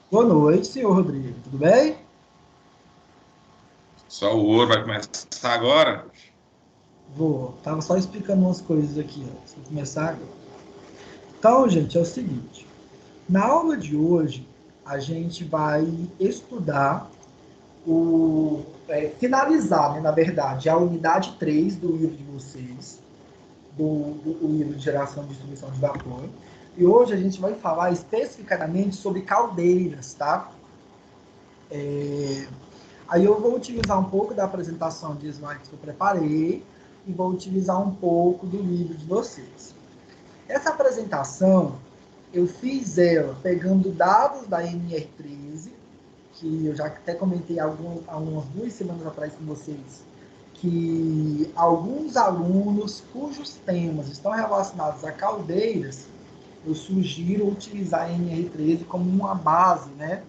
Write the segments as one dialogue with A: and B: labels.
A: Boa noite, senhor Rodrigo. Tudo bem?
B: Só o ouro vai começar agora?
A: Vou. Tava só explicando umas coisas aqui antes de começar agora. Então, gente, é o seguinte. Na aula de hoje, a gente vai estudar finalizar, né, na verdade, a unidade 3 do livro de vocês, do livro de geração e distribuição de vapor. E hoje a gente vai falar especificadamente sobre caldeiras, tá? Aí eu vou utilizar um pouco da apresentação de slides que eu preparei e vou utilizar um pouco do livro de vocês. Essa apresentação eu fiz ela pegando dados da NR13, que eu já até comentei há umas 2 semanas atrás com vocês, que alguns alunos cujos temas estão relacionados a caldeiras, eu sugiro utilizar a NR13 como uma base, né,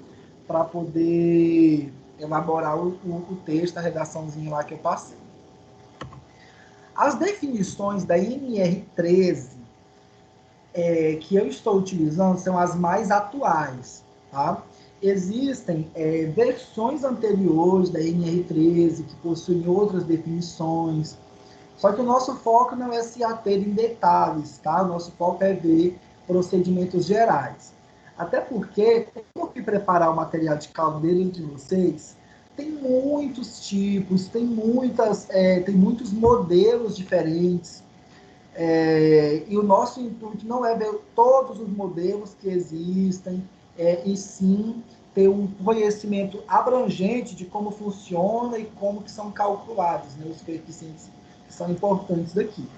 A: para poder elaborar o texto, a redaçãozinha lá que eu passei. As definições da NR13 que eu estou utilizando são as mais atuais, tá? Existem versões anteriores da NR13 que possuem outras definições, só que o nosso foco não é se ater em detalhes, tá? O nosso foco é ver procedimentos gerais. Até porque, como eu fui preparar o material de caldeira de vocês, tem muitos tipos, tem muitos modelos diferentes, e o nosso intuito não é ver todos os modelos que existem, e sim ter um conhecimento abrangente de como funciona e como que são calculados, né, os coeficientes que são importantes daqui.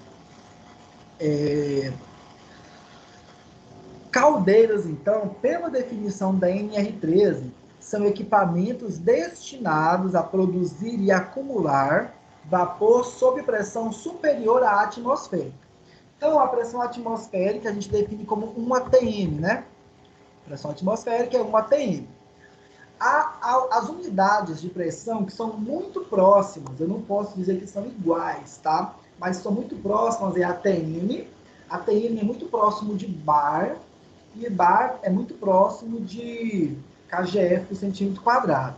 A: Caldeiras, então, pela definição da NR13, são equipamentos destinados a produzir e acumular vapor sob pressão superior à atmosférica. Então, a pressão atmosférica a gente define como 1 atm, né? Pressão atmosférica é 1 atm. As unidades de pressão que são muito próximas, eu não posso dizer que são iguais, tá? Mas são muito próximas, é ATM. ATM é muito próximo de bar, e bar é muito próximo de kgf por centímetro quadrado.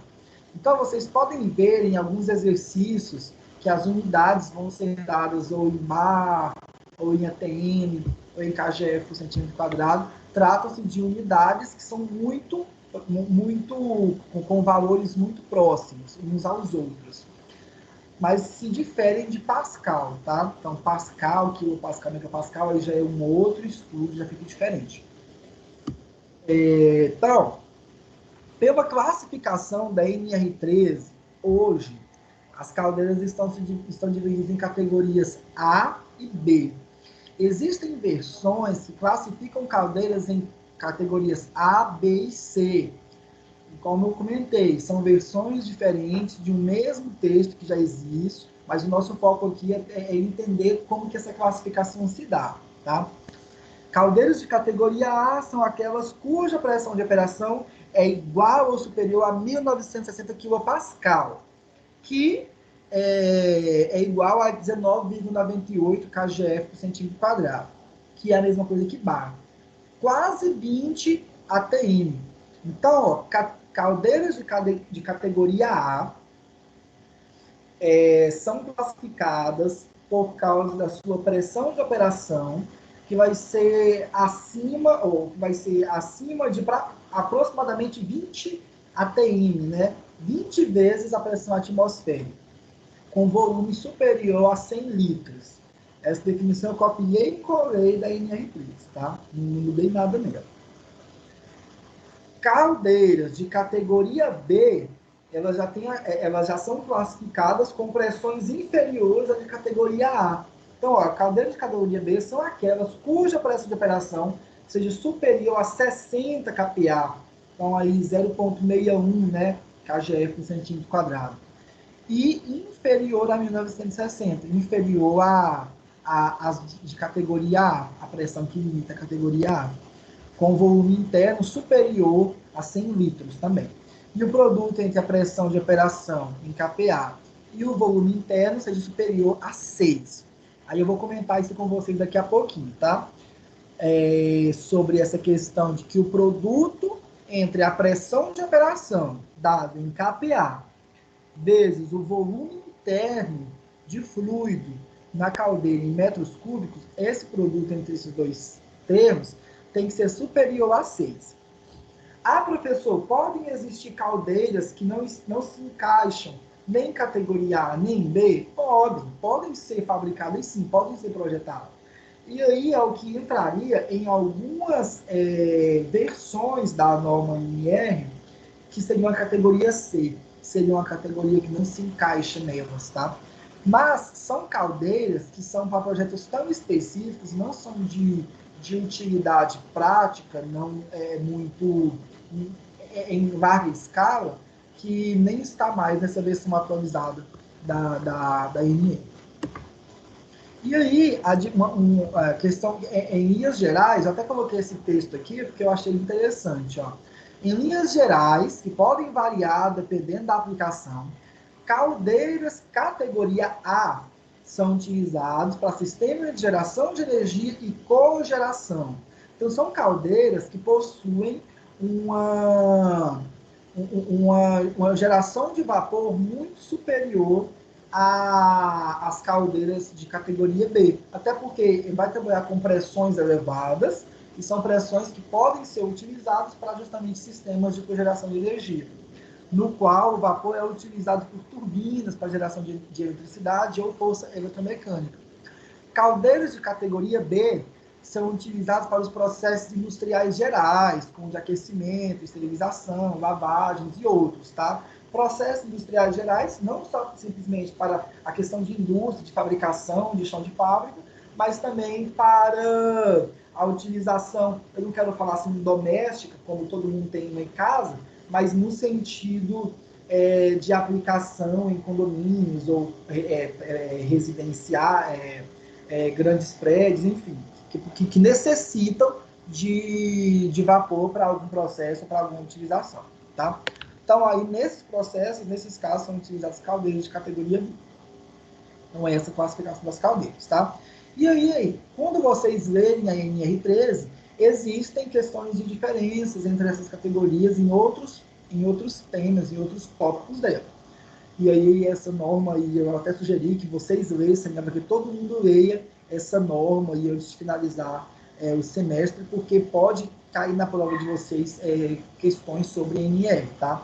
A: Então, vocês podem ver em alguns exercícios que as unidades vão ser dadas ou em bar, ou em ATM, ou em kgf por centímetro quadrado. Trata-se de unidades que são com valores muito próximos uns aos outros, mas se diferem de Pascal, tá? Então, Pascal, quilopascal, megapascal, aí já é um outro estudo, já fica diferente. Então, pela classificação da NR13, hoje, as caldeiras estão divididas em categorias A e B. Existem versões que classificam caldeiras em categorias A, B e C. Como eu comentei, são versões diferentes de um mesmo texto que já existe, mas o nosso foco aqui é entender como que essa classificação se dá, tá? Caldeiras de categoria A são aquelas cuja pressão de operação é igual ou superior a 1960 kPa, que é igual a 19,98 kgf por centímetro quadrado, que é a mesma coisa que bar. Quase 20 atm. Então, ó, caldeiras de categoria A são classificadas por causa da sua pressão de operação, que vai ser acima de aproximadamente 20 atm, né? 20 vezes a pressão atmosférica, com volume superior a 100 litros. Essa definição eu copiei e colei da NR3, tá? Não mudei nada nela. Caldeiras de categoria B, elas já são classificadas com pressões inferiores à de categoria A. Então, ó, caldeiras de categoria B são aquelas cuja pressão de operação seja superior a 60 kPa. Então, aí 0,61, né, kgf por centímetro quadrado. E inferior a 1960, inferior às de categoria A, a pressão que limita a categoria A, com volume interno superior a 100 litros também. E o produto entre a pressão de operação em kPa e o volume interno seja superior a 6. Aí eu vou comentar isso com vocês daqui a pouquinho, tá? Sobre essa questão de que o produto entre a pressão de operação, dado em kPa, vezes o volume interno de fluido na caldeira em metros cúbicos, esse produto entre esses dois termos tem que ser superior a 6. Ah, professor, podem existir caldeiras que não se encaixam nem em categoria A nem em B? Podem ser fabricadas sim, podem ser projetadas. E aí é o que entraria em algumas versões da norma NR, que seria uma categoria C, seria uma categoria que não se encaixa nelas, tá? Mas são caldeiras que são para projetos tão específicos, não são de utilidade prática, não é muito em larga escala, que nem está mais nessa versão atualizada da NE. E aí, a questão, em linhas gerais, eu até coloquei esse texto aqui porque eu achei interessante. Ó. Em linhas gerais, que podem variar dependendo da aplicação, caldeiras categoria A são utilizados para sistemas de geração de energia e cogeração. Então, são caldeiras que possuem uma geração de vapor muito superior às caldeiras de categoria B. Até porque vai trabalhar com pressões elevadas, e são pressões que podem ser utilizadas para justamente sistemas de cogeração de energia, no qual o vapor é utilizado por turbinas para geração de eletricidade ou força eletromecânica. Caldeiras de categoria B são utilizados para os processos industriais gerais, como de aquecimento, esterilização, lavagens e outros, tá? Processos industriais gerais, não só simplesmente para a questão de indústria, de fabricação, de chão de fábrica, mas também para a utilização, eu não quero falar assim doméstica, como todo mundo tem em casa, mas no sentido de aplicação em condomínios ou residenciar, grandes prédios, enfim, que necessitam de vapor para algum processo, para alguma utilização, tá? Então, aí, nesses processos, nesses casos, são utilizadas caldeiras de categoria B. Então, essa é a classificação das caldeiras, tá? E aí, quando vocês lerem a NR13, existem questões de diferenças entre essas categorias em outros temas, em outros tópicos dela. E aí, essa norma, aí, eu até sugeri que vocês lessem, para que todo mundo leia essa norma e antes de finalizar o semestre, porque pode cair na prova de vocês questões sobre NR, tá?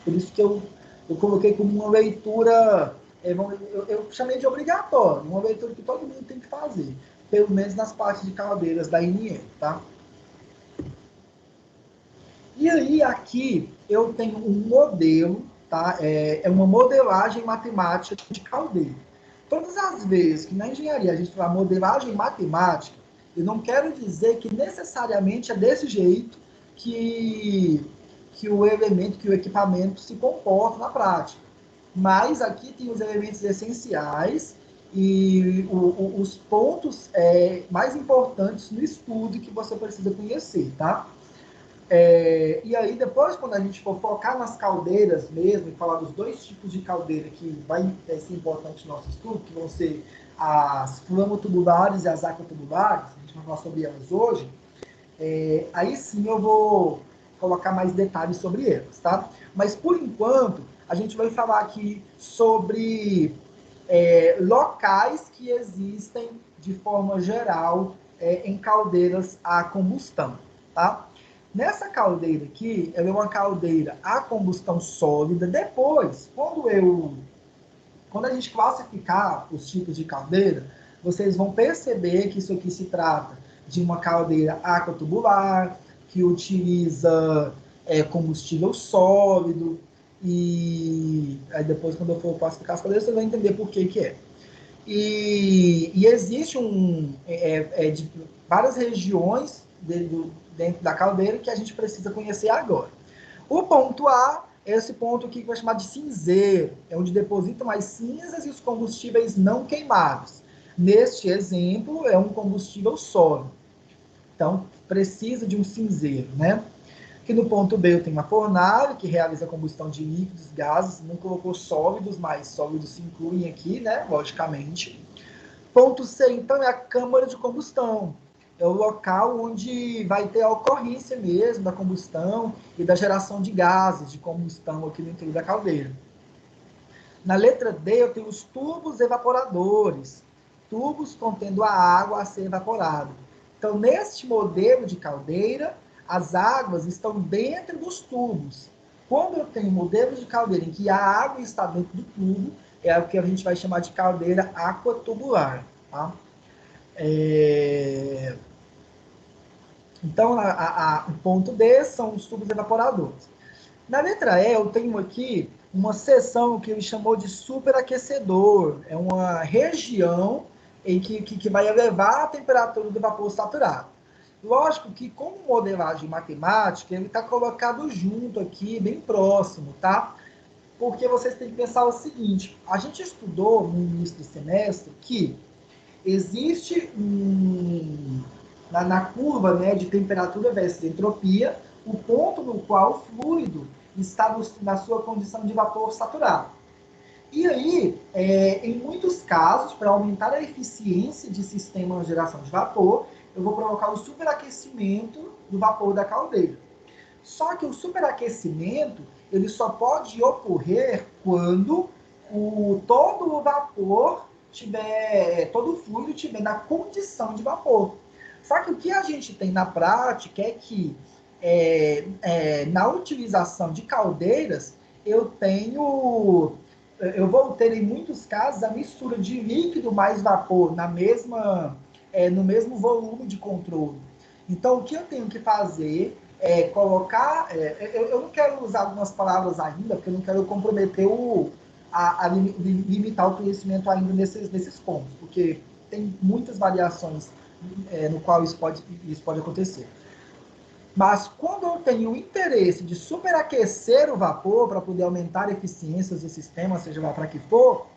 A: Por isso que eu coloquei como uma leitura, eu chamei de obrigatório, uma leitura que todo mundo tem que fazer, pelo menos nas partes de caldeiras da NR, tá? E aí, aqui, eu tenho um modelo, tá? É uma modelagem matemática de caldeira. Todas as vezes que na engenharia a gente fala modelagem matemática, eu não quero dizer que necessariamente é desse jeito que o elemento, que o equipamento se comporta na prática. Mas aqui tem os elementos essenciais e os pontos mais importantes no estudo que você precisa conhecer, tá? E aí, depois, quando a gente for focar nas caldeiras mesmo, e falar dos dois tipos de caldeira que vai ser importante no nosso estudo, que vão ser as flamotubulares e as aquatubulares, a gente vai falar sobre elas hoje, aí sim eu vou colocar mais detalhes sobre elas, tá? Mas, por enquanto, a gente vai falar aqui sobre locais que existem de forma geral em caldeiras a combustão, tá? Nessa caldeira aqui, ela é uma caldeira a combustão sólida. Depois, quando a gente classificar os tipos de caldeira, vocês vão perceber que isso aqui se trata de uma caldeira aquatubular, que utiliza combustível sólido, e aí depois, quando eu for classificar as caldeiras, vocês vão entender por que é. E existe de várias regiões dentro da caldeira que a gente precisa conhecer agora. O ponto A é esse ponto aqui que vai chamar de cinzeiro, é onde depositam as cinzas e os combustíveis não queimados. Neste exemplo, é um combustível sólido. Então, precisa de um cinzeiro, né? Aqui no ponto B eu tenho uma fornalha, que realiza a combustão de líquidos, gases, não colocou sólidos, mas sólidos se incluem aqui, né? Logicamente. Ponto C, então, é a câmara de combustão, é o local onde vai ter a ocorrência mesmo da combustão e da geração de gases de combustão aqui dentro da caldeira. Na letra D, eu tenho os tubos evaporadores, tubos contendo a água a ser evaporada. Então, neste modelo de caldeira, as águas estão dentro dos tubos. Quando eu tenho modelo de caldeira em que a água está dentro do tubo, é o que a gente vai chamar de caldeira aquatubular. Tá? Então, o ponto D são os tubos evaporadores. Na letra E, eu tenho aqui uma seção que ele chamou de superaquecedor. É uma região em que vai elevar a temperatura do vapor saturado. Lógico que, como modelagem matemática, ele está colocado junto aqui, bem próximo, tá? Porque vocês têm que pensar o seguinte, a gente estudou no início do semestre que existe na curva, né, de temperatura versus entropia, o ponto no qual o fluido está na sua condição de vapor saturado. E aí, em muitos casos, para aumentar a eficiência de sistema de geração de vapor, eu vou provocar o superaquecimento do vapor da caldeira. Só que o superaquecimento ele só pode ocorrer quando todo o vapor todo o fluido estiver na condição de vapor. Só que o que a gente tem na prática é que na utilização de caldeiras, eu vou ter, em muitos casos, a mistura de líquido mais vapor no mesmo volume de controle. Então, o que eu tenho que fazer é colocar... eu não quero usar algumas palavras ainda, porque eu não quero comprometer limitar o conhecimento ainda nesses pontos, porque tem muitas variações no qual isso pode acontecer. Mas quando eu tenho o interesse de superaquecer o vapor para poder aumentar a eficiência do sistema, seja lá para que for,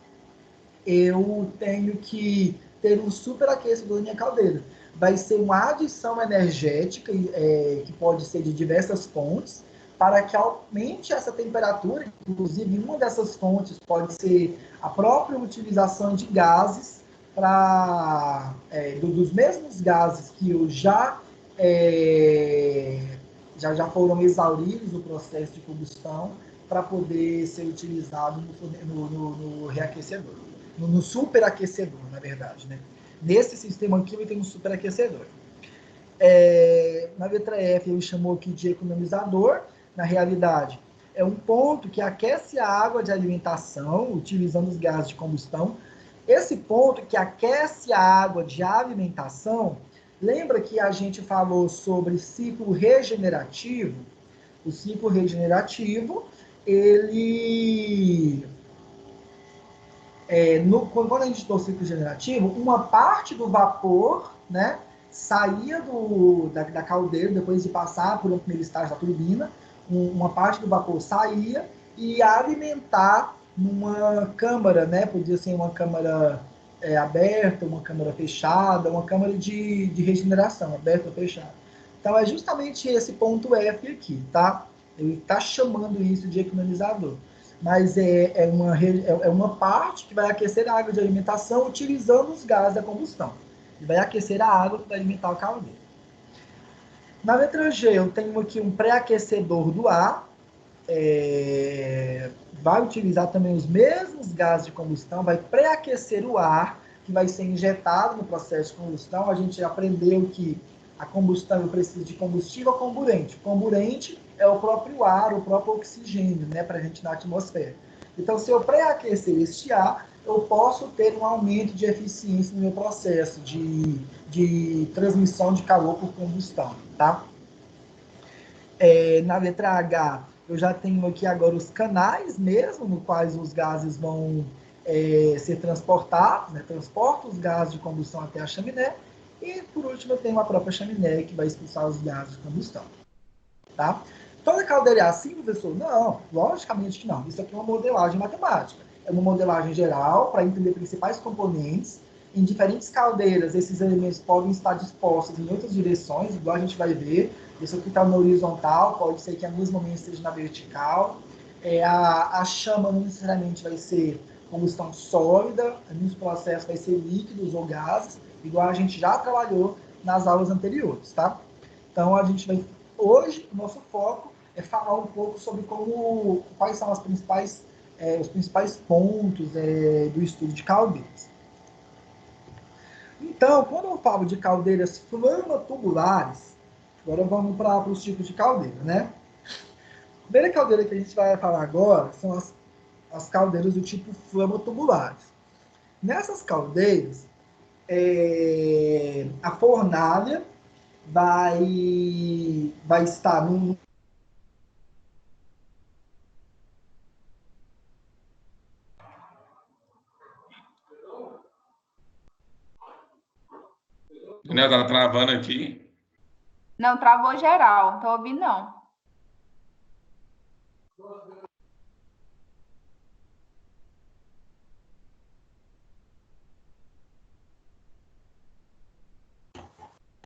A: eu tenho que ter um superaquecedor na minha caldeira. Vai ser uma adição energética, que pode ser de diversas fontes, para que aumente essa temperatura. Inclusive, uma dessas fontes pode ser a própria utilização de gases, dos mesmos gases que eu já foram exauridos no processo de combustão, para poder ser utilizado no reaquecedor. No superaquecedor, na verdade, né? Nesse sistema aqui, ele tem um superaquecedor. Na letra F, ele chamou aqui de economizador. Na realidade, é um ponto que aquece a água de alimentação, utilizando os gases de combustão. Esse ponto que aquece a água de alimentação, lembra que a gente falou sobre ciclo regenerativo? O ciclo regenerativo, ele... quando a gente estudou o ciclo regenerativo, uma parte do vapor, né, saía da caldeira, depois de passar por um primeiro estágio da turbina, uma parte do vapor saía e ia alimentar numa câmara, né, podia ser uma câmara aberta, uma câmara fechada, uma câmara de regeneração, aberta ou fechada. Então, é justamente esse ponto F aqui, tá? Ele está chamando isso de economizador. Mas é uma parte que vai aquecer a água de alimentação utilizando os gases da combustão. E vai aquecer a água para alimentar o caldeiro. Na letra G, eu tenho aqui um pré-aquecedor do ar. Vai utilizar também os mesmos gases de combustão, vai pré-aquecer o ar, que vai ser injetado no processo de combustão. A gente aprendeu que a combustão precisa de combustível ou comburente. O comburente é o próprio ar, o próprio oxigênio, né, para a gente na atmosfera. Então, se eu pré-aquecer este ar, eu posso ter um aumento de eficiência no meu processo de transmissão de calor por combustão, tá? Na letra H, eu já tenho aqui agora os canais mesmo, no quais os gases vão ser transportados, né? Transporta os gases de combustão até a chaminé. E, por último, eu tenho a própria chaminé, que vai expulsar os gases de combustão. Tá? Toda caldeira é assim, professor? Não, logicamente que não. Isso aqui é uma modelagem matemática. É uma modelagem geral para entender principais componentes. Em diferentes caldeiras, esses elementos podem estar dispostos em outras direções, igual a gente vai ver. Isso aqui está na horizontal, pode ser que em alguns momentos esteja na vertical. A chama não necessariamente vai ser combustão sólida, nos processos vai ser líquidos ou gases, igual a gente já trabalhou nas aulas anteriores, tá? Então, a gente vai, hoje, o nosso foco é falar um pouco sobre quais são os principais pontos do estudo de caldeiras. Então, quando eu falo de caldeiras flamotubulares, agora vamos para os tipos de caldeira, né? A primeira caldeira que a gente vai falar agora são as caldeiras do tipo flamotubulares. Nessas caldeiras, a fornalha vai estar num.
B: Né, tá travando aqui.
C: Não, travou geral, não tô ouvindo, não.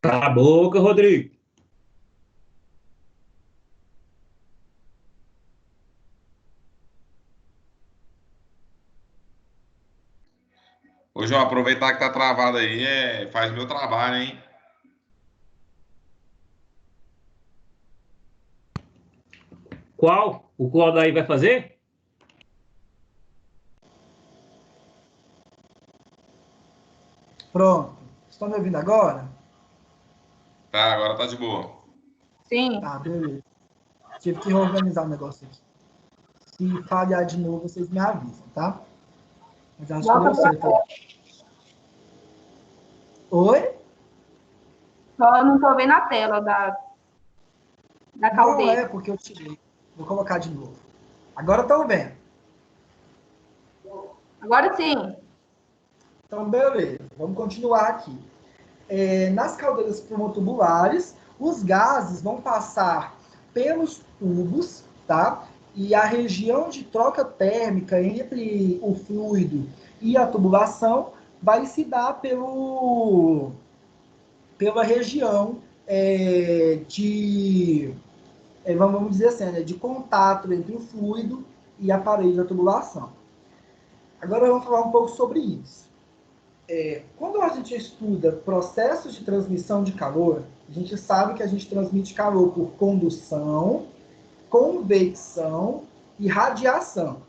D: Cala a boca, Rodrigo.
B: Ô, João, aproveitar que tá travado aí, faz meu trabalho, hein?
D: Qual? O qual daí vai fazer?
A: Pronto. Estão me ouvindo agora?
B: Tá, agora tá de boa.
C: Sim.
A: Tá, beleza. Tive que reorganizar o negócio aqui. Se falhar de novo, vocês me avisam, tá? Mas acho que deu certo. Oi?
C: Só não tô vendo a tela da
A: Não,
C: caldeira.
A: porque eu tirei. Vou colocar de novo. Agora estão vendo.
C: Agora sim.
A: Então, beleza. Vamos continuar aqui. Nas caldeiras flamotubulares, os gases vão passar pelos tubos, tá? E a região de troca térmica entre o fluido e a tubulação vai se dar pela região vamos dizer assim, né, de contato entre o fluido e a parede da tubulação. Agora vamos falar um pouco sobre isso. Quando a gente estuda processos de transmissão de calor, a gente sabe que a gente transmite calor por condução, convecção e radiação.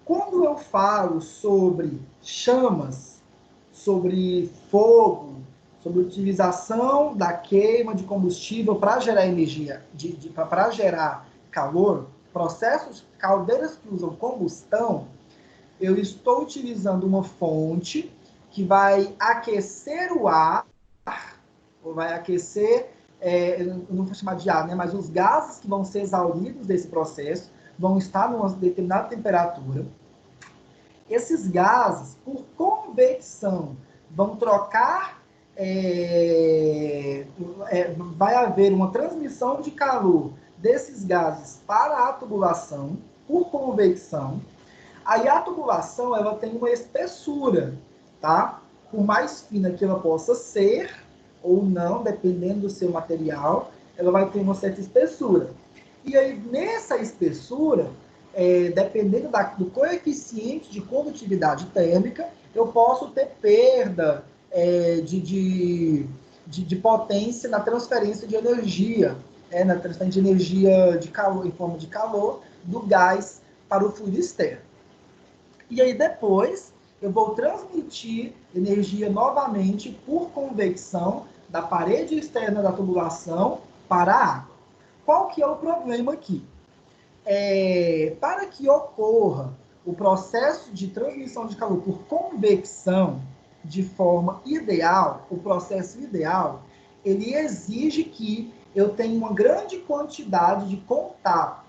A: Quando eu falo sobre chamas, sobre fogo, sobre utilização da queima de combustível para gerar energia, para gerar calor, processos, caldeiras que usam combustão, eu estou utilizando uma fonte que vai aquecer o ar, ou vai aquecer, não vou chamar de ar, né, mas os gases que vão ser exauridos desse processo vão estar numa determinada temperatura. Esses gases, por convecção, vão trocar, vai haver uma transmissão de calor desses gases para a tubulação, por convecção. Aí a tubulação, ela tem uma espessura, tá? Por mais fina que ela possa ser, ou não, dependendo do seu material, ela vai ter uma certa espessura. E aí, nessa espessura, dependendo do coeficiente de condutividade térmica, eu posso ter perda de potência na transferência de energia, na transferência de energia de calor, em forma de calor, do gás para o fluido externo. E aí depois eu vou transmitir energia novamente por convecção da parede externa da tubulação para a água. Qual que é o problema aqui? Para que ocorra o processo de transmissão de calor por convecção de forma ideal, o processo ideal, ele exige que eu tenha uma grande quantidade de contato.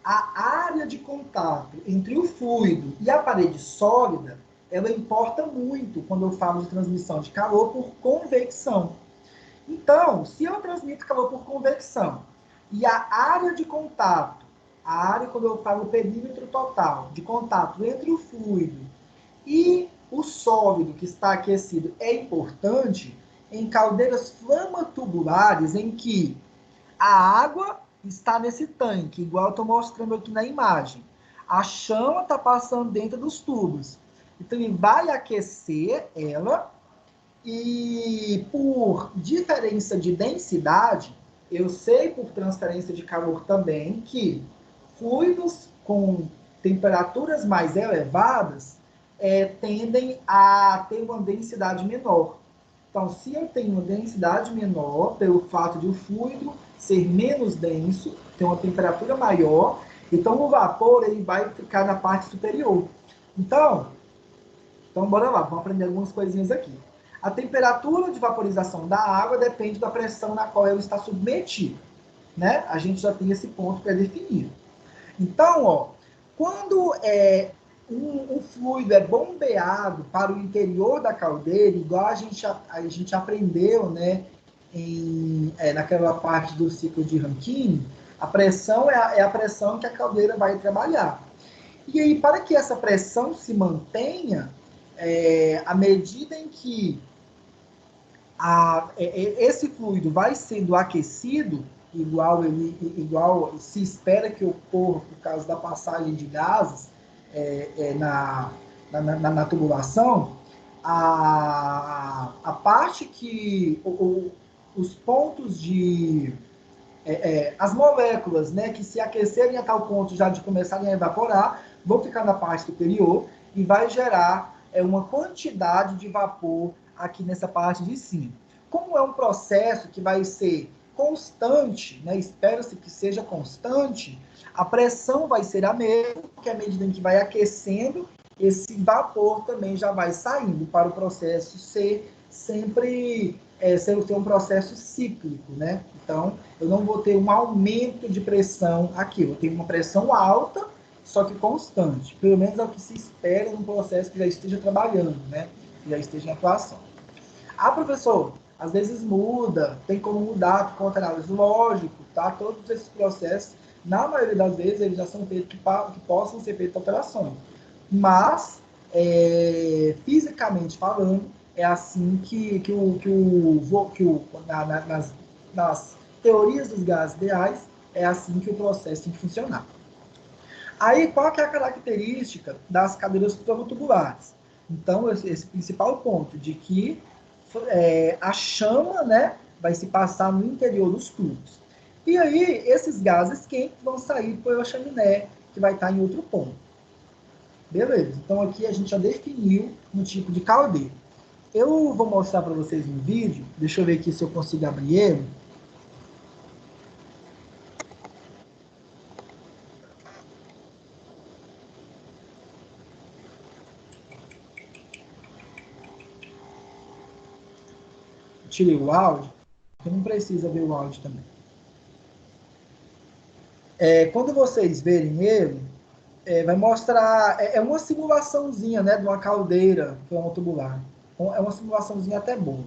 A: A área de contato entre o fluido e a parede sólida, ela importa muito quando eu falo de transmissão de calor por convecção. Então, se eu transmito calor por convecção e a área de contato, a área quando eu falo perímetro total de contato entre o fluido e o sólido que está aquecido é importante, em caldeiras flamatubulares em que a água está nesse tanque, igual eu estou mostrando aqui na imagem. A chama está passando dentro dos tubos. Então, ele vai aquecer ela E por diferença de densidade, eu sei por transferência de calor também que fluidos com temperaturas mais elevadas tendem a ter uma densidade menor. Então, se eu tenho uma densidade menor, pelo fato de o fluido ser menos denso, ter uma temperatura maior, então o vapor ele vai ficar na parte superior. Então bora lá, vamos aprender algumas coisinhas aqui. A temperatura de vaporização da água depende da pressão na qual ela está submetida, né? A gente já tem esse ponto pré-definido. Então, ó, quando um fluido é bombeado para o interior da caldeira, igual a gente aprendeu, né, naquela parte do ciclo de Rankine, a pressão é a pressão que a caldeira vai trabalhar. E aí, para que essa pressão se mantenha, à medida em que esse fluido vai sendo aquecido, igual se espera que ocorra por causa da passagem de gases na tubulação, a parte que os pontos de as moléculas, né, que se aquecerem a tal ponto já de começarem a evaporar, vão ficar na parte superior e vai gerar uma quantidade de vapor aqui nessa parte de cima. Como é um processo que vai ser constante, né, espera-se que seja constante, a pressão vai ser a mesma, porque à medida em que vai aquecendo, esse vapor também já vai saindo para o processo ser sempre ser um processo cíclico, né? Então, eu não vou ter um aumento de pressão aqui, eu tenho uma pressão alta, só que constante. Pelo menos é o que se espera num processo que já esteja trabalhando, né? Que já esteja em atuação. Ah, professor, às vezes muda, tem como mudar, com análise lógico, tá? Todos esses processos, na maioria das vezes, eles já são feitos que possam ser feitas alterações. Mas, fisicamente falando, é assim nas teorias dos gases ideais, é assim que o processo tem que funcionar. Aí, qual que é a característica das cadeiras tubulares? Então, esse principal ponto de que a chama, né, vai se passar no interior dos tubos. E aí, esses gases quentes vão sair pela chaminé, que vai estar em outro ponto. Beleza, então aqui a gente já definiu um tipo de caldeira. Eu vou mostrar para vocês no vídeo, deixa eu ver aqui se eu consigo abrir ele. Tirei o áudio, porque não precisa ver o áudio também. Quando vocês verem ele, vai mostrar, uma simulaçãozinha, né, de uma caldeira que é um tubular. É uma simulaçãozinha até boa.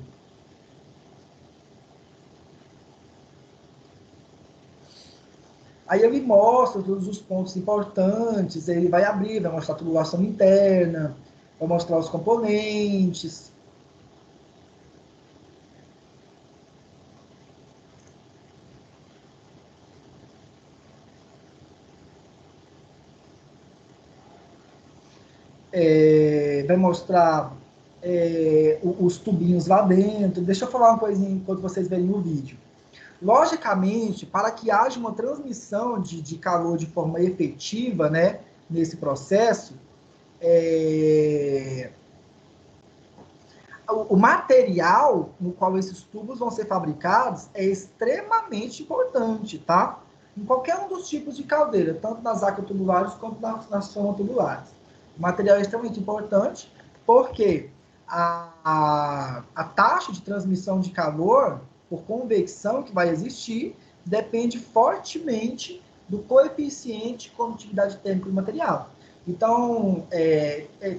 A: Aí ele mostra todos os pontos importantes, ele vai abrir, vai mostrar a tubulação interna, vai mostrar os componentes. Vai mostrar os tubinhos lá dentro. Deixa eu falar uma coisinha enquanto vocês verem o vídeo. Logicamente, para que haja uma transmissão de calor de forma efetiva, né, nesse processo, o material no qual esses tubos vão ser fabricados é extremamente importante, tá? Em qualquer um dos tipos de caldeira, tanto nas aquatubulares quanto nas fonotubulares. O material é extremamente importante porque a taxa de transmissão de calor por convecção que vai existir depende fortemente do coeficiente de condutividade térmica do material. Então,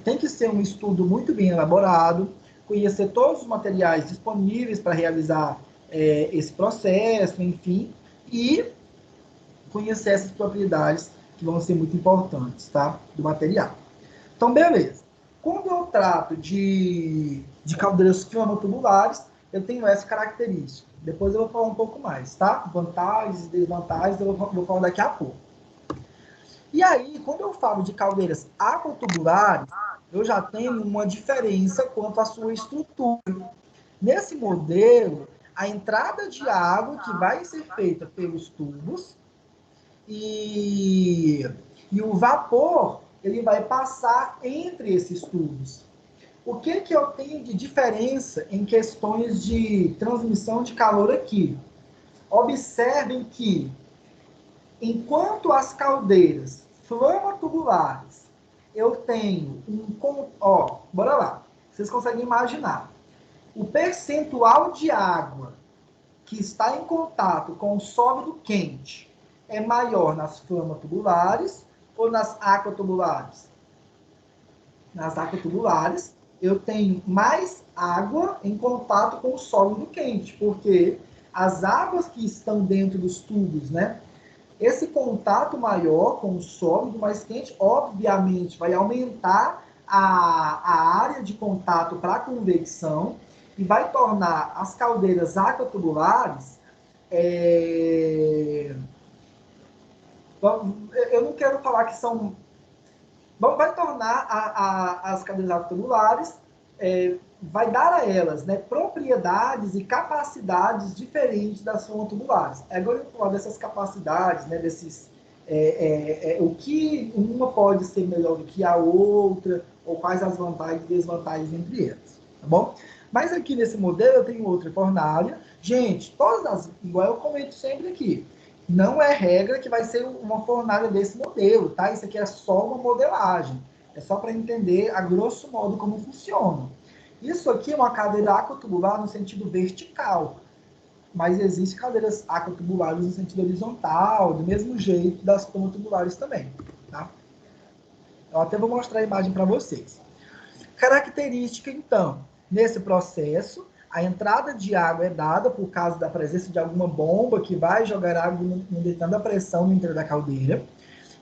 A: tem que ser um estudo muito bem elaborado, conhecer todos os materiais disponíveis para realizar esse processo, enfim, e conhecer essas propriedades que vão ser muito importantes, tá? Do material. Então, beleza. Quando eu trato de caldeiras fonotubulares, eu tenho essa característica. Depois eu vou falar um pouco mais, tá? Vantagens e desvantagens eu vou falar daqui a pouco. E aí, quando eu falo de caldeiras aquatubulares, eu já tenho uma diferença quanto à sua estrutura. Nesse modelo, a entrada de água que vai ser feita pelos tubos e o vapor ele vai passar entre esses tubos. O que eu tenho de diferença em questões de transmissão de calor aqui? Observem que, enquanto as caldeiras flamotubulares, eu tenho bora lá, vocês conseguem imaginar. O percentual de água que está em contato com o sólido quente é maior nas flamotubulares ou nas aquatubulares? Nas aquatubulares, eu tenho mais água em contato com o sólido quente, porque as águas que estão dentro dos tubos, né? Esse contato maior com o sólido mais quente, obviamente, vai aumentar a área de contato para a convecção e vai tornar as caldeiras aquatubulares eu não quero falar que são... Vai tornar as caldeiras aquatubulares, vai dar a elas, né, propriedades e capacidades diferentes das flamotubulares. Agora eu vou falar dessas capacidades, né, o que uma pode ser melhor do que a outra, ou quais as vantagens e desvantagens entre elas, tá bom? Mas aqui nesse modelo eu tenho outra fornalha. Gente, igual eu comento sempre aqui, não é regra que vai ser uma fornalha desse modelo, tá? Isso aqui é só uma modelagem. É só para entender, a grosso modo, como funciona. Isso aqui é uma cadeira aquatubular no sentido vertical, mas existem cadeiras aquatubulares no sentido horizontal, do mesmo jeito das flamotubulares também, tá? Eu até vou mostrar a imagem para vocês. Característica, então, nesse processo, a entrada de água é dada por causa da presença de alguma bomba que vai jogar água em determinada pressão no interior da caldeira.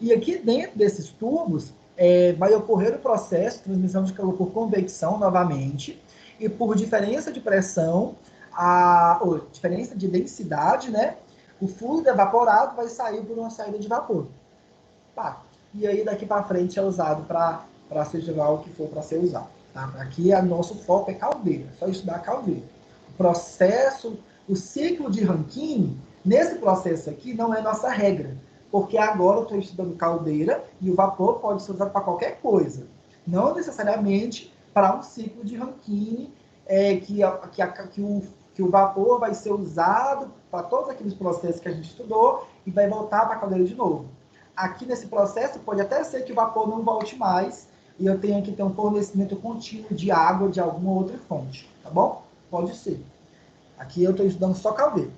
A: E aqui dentro desses tubos, vai ocorrer o processo de transmissão de calor por convecção novamente, e por diferença de pressão, ou diferença de densidade, né, o fluido evaporado vai sair por uma saída de vapor. Tá. E aí daqui para frente é usado para seja lá o que for para ser usado. Tá? Aqui nosso foco é caldeira, só estudar caldeira. O processo, o ciclo de Rankine, nesse processo aqui não é nossa regra, porque agora eu estou estudando caldeira e o vapor pode ser usado para qualquer coisa. Não necessariamente para um ciclo de Rankine, que o vapor vai ser usado para todos aqueles processos que a gente estudou e vai voltar para a caldeira de novo. Aqui nesse processo pode até ser que o vapor não volte mais e eu tenho que ter um fornecimento contínuo de água de alguma outra fonte, tá bom? Pode ser. Aqui eu estou estudando só caldeira.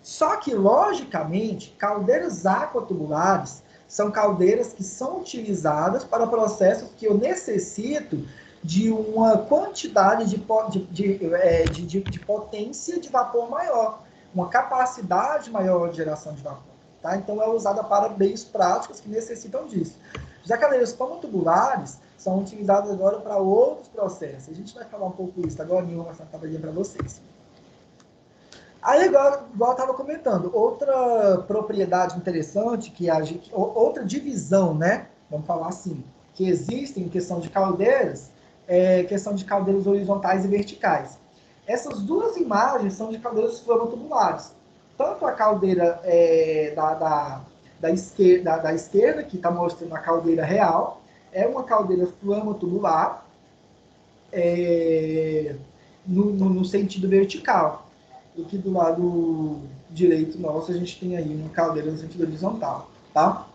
A: Só que, logicamente, caldeiras aquatubulares são caldeiras que são utilizadas para processos que eu necessito de uma quantidade de potência de vapor maior, uma capacidade maior de geração de vapor. Tá? Então, é usada para meios práticos que necessitam disso. Já caldeiras panotubulares são utilizadas agora para outros processos. A gente vai falar um pouco disso agora, vou mostrar uma tabelinha para vocês. Aí, igual eu estava comentando, outra propriedade interessante, outra divisão, né? Vamos falar assim, que existe em questão de caldeiras, é questão de caldeiras horizontais e verticais. Essas duas imagens são de caldeiras flamotubulares. Tanto a caldeira da esquerda, que está mostrando a caldeira real, é uma caldeira flamotubular no sentido vertical. E aqui do lado direito nosso, a gente tem aí uma caldeira no sentido horizontal, tá?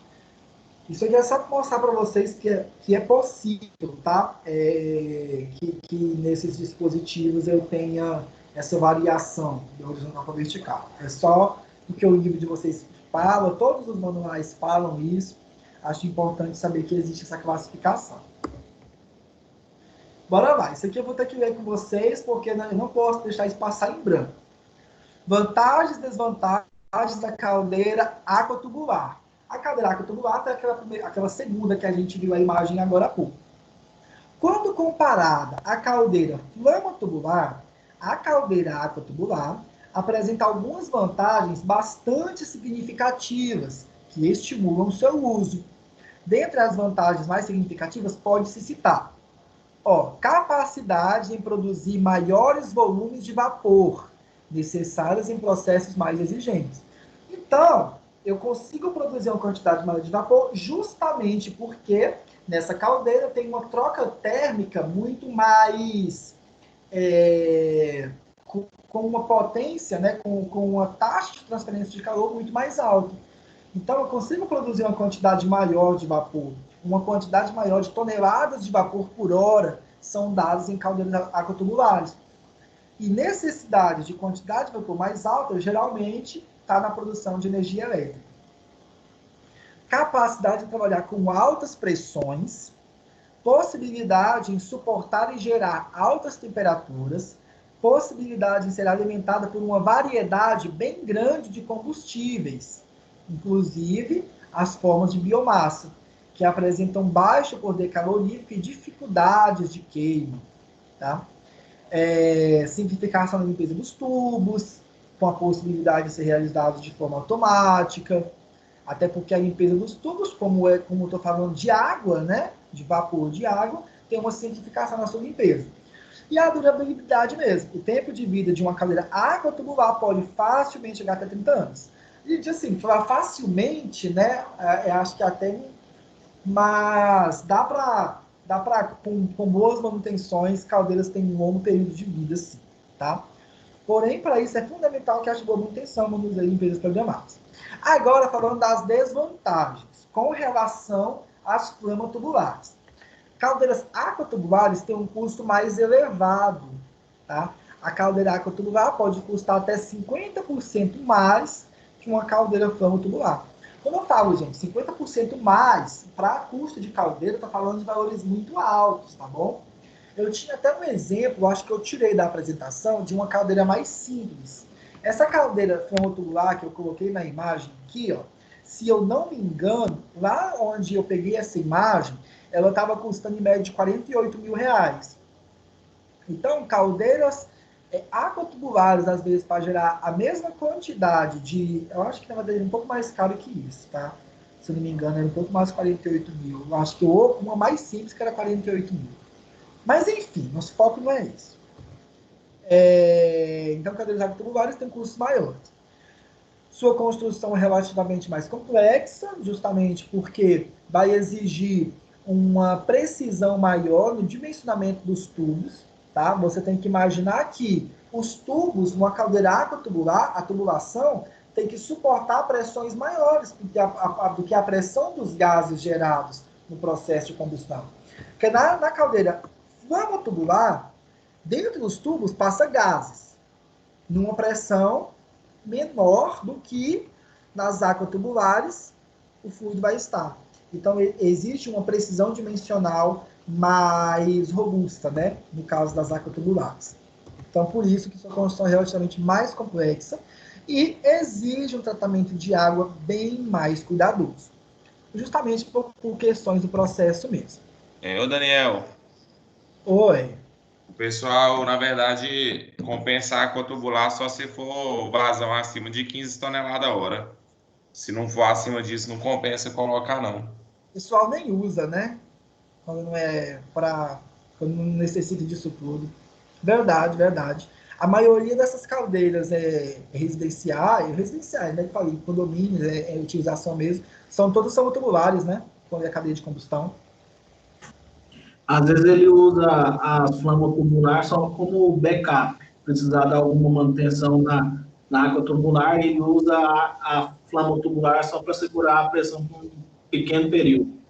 A: Isso aqui é só para mostrar para vocês que é possível, tá? Que nesses dispositivos eu tenha essa variação de horizontal para vertical. É só porque o livro de vocês fala, todos os manuais falam isso. Acho importante saber que existe essa classificação. Bora lá. Isso aqui eu vou ter que ler com vocês, porque eu não posso deixar isso passar em branco. Vantagens e desvantagens da caldeira aquatubular. A caldeira aquatubular é aquela segunda que a gente viu a imagem agora há pouco. Quando comparada à caldeira flamotubular, a caldeira aquatubular apresenta algumas vantagens bastante significativas que estimulam o seu uso. Dentre as vantagens mais significativas, pode-se citar Ó, capacidade em produzir maiores volumes de vapor, necessários em processos mais exigentes. Então, eu consigo produzir uma quantidade maior de vapor justamente porque nessa caldeira tem uma troca térmica muito mais com uma potência, né, com uma taxa de transferência de calor muito mais alta. Então, eu consigo produzir uma quantidade maior de vapor, uma quantidade maior de toneladas de vapor por hora são dadas em caldeiras aquatubulares. E necessidade de quantidade de vapor mais alta, geralmente, está na produção de energia elétrica. Capacidade de trabalhar com altas pressões, possibilidade em suportar e gerar altas temperaturas, possibilidade em ser alimentada por uma variedade bem grande de combustíveis, inclusive as formas de biomassa, que apresentam baixo poder calorífico e dificuldades de queima. Tá? Simplificação da limpeza dos tubos, com a possibilidade de ser realizado de forma automática, até porque a limpeza dos tubos, como eu estou falando de água, né, de vapor de água, tem uma simplificação na sua limpeza. E a durabilidade mesmo. O tempo de vida de uma caldeira aquatubular pode facilmente chegar até 30 anos. E, assim, falar facilmente, né, eu acho que até... Mas dá para com boas manutenções, caldeiras têm um longo período de vida, sim, tá? Porém, para isso é fundamental que haja boa manutenção, manuseio e limpezas programadas. Agora, falando das desvantagens, com relação às flamatubulares. Caldeiras aquatubulares têm um custo mais elevado, tá? A caldeira aquatubular pode custar até 50% mais que uma caldeira flamatubular. Quando eu falo, gente, 50% mais para custo de caldeira, eu tô falando de valores muito altos, tá bom? Eu tinha até um exemplo, acho que eu tirei da apresentação, de uma caldeira mais simples. Essa caldeira flamatubular que eu coloquei na imagem aqui, ó, se eu não me engano, lá onde eu peguei essa imagem, ela estava custando em média de R$48 mil. Então, caldeiras aquatubulares, às vezes, para gerar a mesma quantidade de... Eu acho que, na verdade, é um pouco mais caro que isso, tá? Se eu não me engano, era um pouco mais de 48 mil. Eu acho que uma mais simples que era 48 mil. Mas, enfim, nosso foco não é isso. Então, caldeiras aquatubulares têm custos maiores. Sua construção é relativamente mais complexa, justamente porque vai exigir uma precisão maior no dimensionamento dos tubos, tá? Você tem que imaginar que os tubos, numa caldeira aquatubular, a tubulação tem que suportar pressões maiores do que a pressão dos gases gerados no processo de combustão. Porque na caldeira flamatubular, dentro dos tubos passa gases, numa pressão menor do que nas aquatubulares o fluido vai estar. Então, existe uma precisão dimensional mais robusta, né? No caso das aquatubulares. Então, por isso que sua construção é relativamente mais complexa e exige um tratamento de água bem mais cuidadoso. Justamente por questões do processo mesmo.
B: Ô, Daniel.
A: Oi.
B: O pessoal, na verdade, compensa a tubular só se for vazão acima de 15 toneladas a hora. Se não for acima disso, não compensa colocar, não.
A: O pessoal nem usa, né? Quando não necessita disso tudo. Verdade, verdade. A maioria dessas caldeiras residenciais, né? Que falei, condomínios, utilização mesmo, todos são tubulares, né? Quando é a cadeia de combustão.
E: Às vezes ele usa a flama tubular só como backup. Precisar de alguma manutenção na água tubular, ele usa a flama tubular só para segurar a pressão por um pequeno período.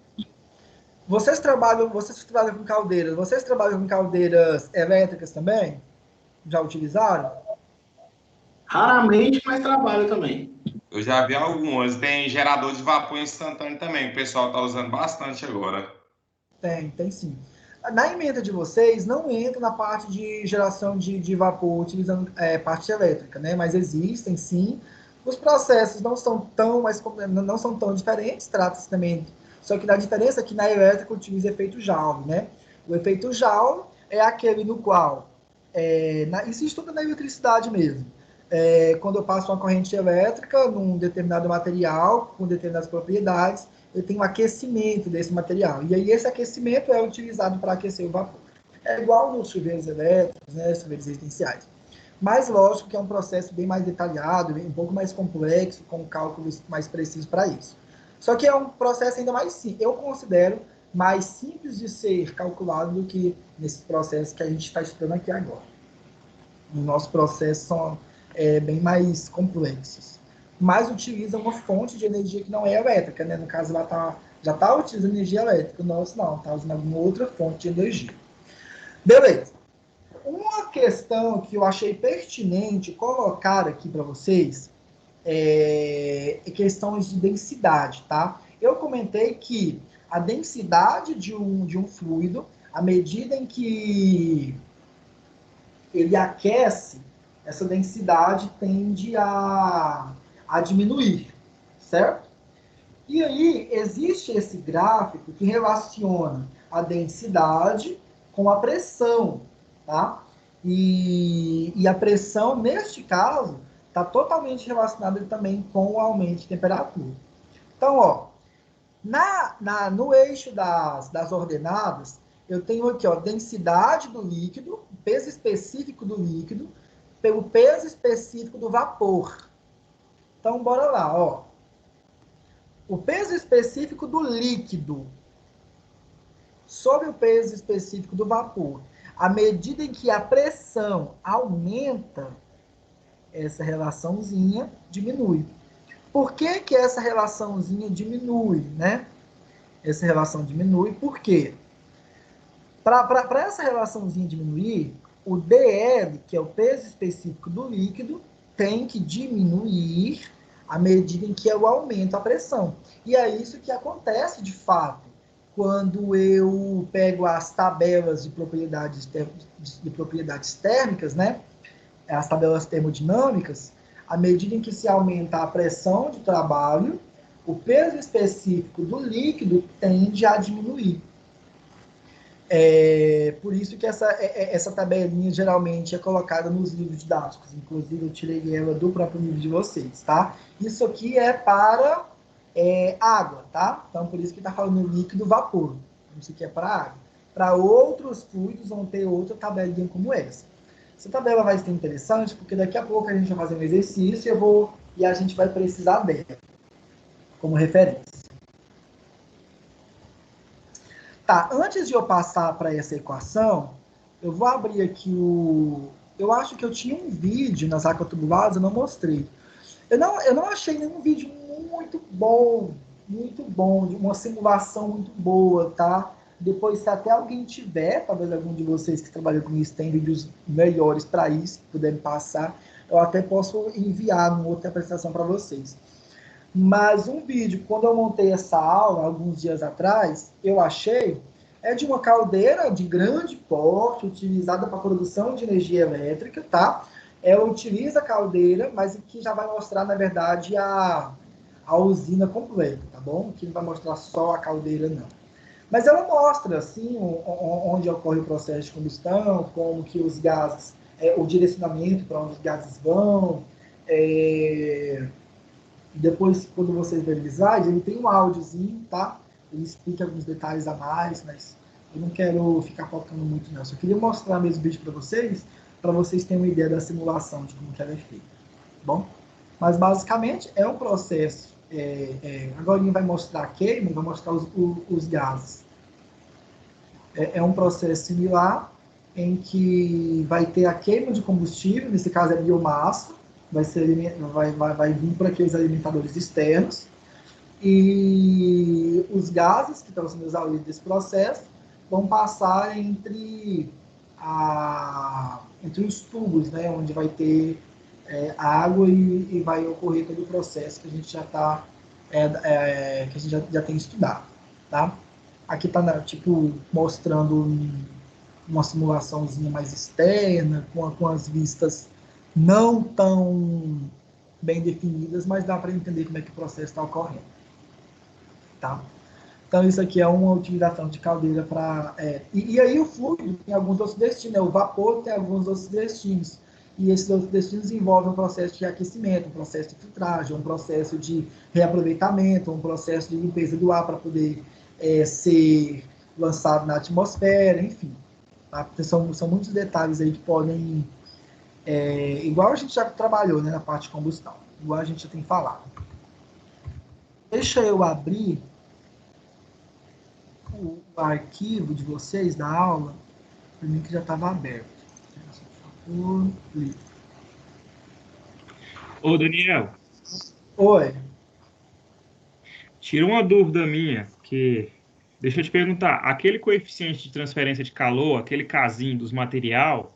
A: Vocês trabalham com caldeiras, elétricas também? Já utilizaram?
E: Raramente, mas trabalho também.
B: Eu já vi algumas. Tem gerador de vapor instantâneo também. O pessoal está usando bastante agora.
A: Tem sim. Na emenda de vocês, não entra na parte de geração de vapor utilizando parte elétrica, né? Mas existem sim. Os processos não são tão diferentes, trata-se também. Só que a diferença é que na elétrica utiliza efeito Joule, né? O efeito Joule é aquele no qual isso estuda na eletricidade mesmo. Quando eu passo uma corrente elétrica num determinado material, com determinadas propriedades, eu tenho um aquecimento desse material. E aí esse aquecimento é utilizado para aquecer o vapor. É igual nos chuveiros elétricos, né, chuveiros residenciais. Mas, lógico que é um processo bem mais detalhado, um pouco mais complexo, com cálculos mais precisos para isso. Só que é um processo ainda mais simples. Eu considero mais simples de ser calculado do que nesses processos que a gente está estudando aqui agora. Os nossos processos são bem mais complexos. Mas utiliza uma fonte de energia que não é elétrica, né? No caso, ela já está utilizando energia elétrica. O nosso não, está usando alguma outra fonte de energia. Beleza. Uma questão que eu achei pertinente colocar aqui para vocês é questões de densidade, tá? Eu comentei que a densidade de um fluido, à medida em que ele aquece, essa densidade tende a diminuir, certo? E aí existe esse gráfico que relaciona a densidade com a pressão, tá? E a pressão, neste caso, está totalmente relacionada também com o aumento de temperatura. Então, ó, no eixo das ordenadas, eu tenho aqui, ó, densidade do líquido, peso específico do líquido, pelo peso específico do vapor. Então, bora lá, ó. O peso específico do líquido sobre o peso específico do vapor. À medida em que a pressão aumenta, essa relaçãozinha diminui. Por que que essa relaçãozinha diminui, né? Essa relação diminui porque para essa relaçãozinha diminuir, o dL, que é o peso específico do líquido, tem que diminuir à medida em que eu aumento a pressão. E é isso que acontece de fato quando eu pego as tabelas de propriedades térmicas, né? As tabelas termodinâmicas, à medida em que se aumenta a pressão de trabalho, o peso específico do líquido tende a diminuir. Por isso que essa tabelinha geralmente é colocada nos livros didáticos. Inclusive, eu tirei ela do próprio livro de vocês, tá? Isso aqui é para água, tá? Então, por isso que está falando líquido vapor. Isso aqui é para água. Para outros fluidos, vão ter outra tabelinha como essa. Essa tabela vai ser interessante, porque daqui a pouco a gente vai fazer um exercício e a gente vai precisar dela como referência. Tá, antes de eu passar para essa equação, eu vou abrir aqui eu acho que eu tinha um vídeo nas aquatubuladas, eu não mostrei. Eu não achei nenhum vídeo muito bom, de uma simulação muito boa, tá? Depois, se até alguém tiver, talvez algum de vocês que trabalham com isso, tem vídeos melhores para isso, que puderem passar, eu até posso enviar uma outra apresentação para vocês. Mas um vídeo, quando eu montei essa aula, alguns dias atrás, eu achei, é de uma caldeira de grande porte, utilizada para produção de energia elétrica, tá? Ela utiliza a caldeira, mas que já vai mostrar, na verdade, a usina completa, tá bom? Aqui não vai mostrar só a caldeira, não. Mas ela mostra, assim, onde ocorre o processo de combustão, como que os gases, o direcionamento para onde os gases vão. Depois, quando vocês verem o slide, ele tem um áudiozinho, tá? Ele explica alguns detalhes a mais, mas eu não quero ficar focando muito não. Só queria mostrar mesmo o vídeo para vocês terem uma ideia da simulação, de como que ela é feita, tá bom? Mas, basicamente, é um processo. Agora ele vai mostrar a queima, vai mostrar os gases. É um processo similar em que vai ter a queima de combustível, nesse caso é biomassa, vai vir para aqueles alimentadores externos, e os gases que estão sendo usados desse processo vão passar entre os tubos, né, onde vai ter água e vai ocorrer todo o processo que a gente já está que a gente já tem estudado, tá? Aqui está tipo mostrando uma simulaçãozinha mais externa, com as vistas não tão bem definidas, mas dá para entender como é que o processo está ocorrendo, tá? Então isso aqui é uma utilização de caldeira para e aí o fluido tem alguns outros destinos, né? O vapor tem alguns outros destinos. E esses outros destinos envolvem um processo de aquecimento, um processo de filtragem, um processo de reaproveitamento, um processo de limpeza do ar para poder ser lançado na atmosfera, enfim. tá? Porque são muitos detalhes aí que podem... igual a gente já trabalhou, né, na parte de combustão. Igual a gente já tem falado. Deixa eu abrir o arquivo de vocês da aula, para mim que já estava aberto.
D: Ô, Daniel,
A: Oi.
D: tira uma dúvida minha, que deixa eu te perguntar, aquele coeficiente de transferência de calor, aquele casinho dos material,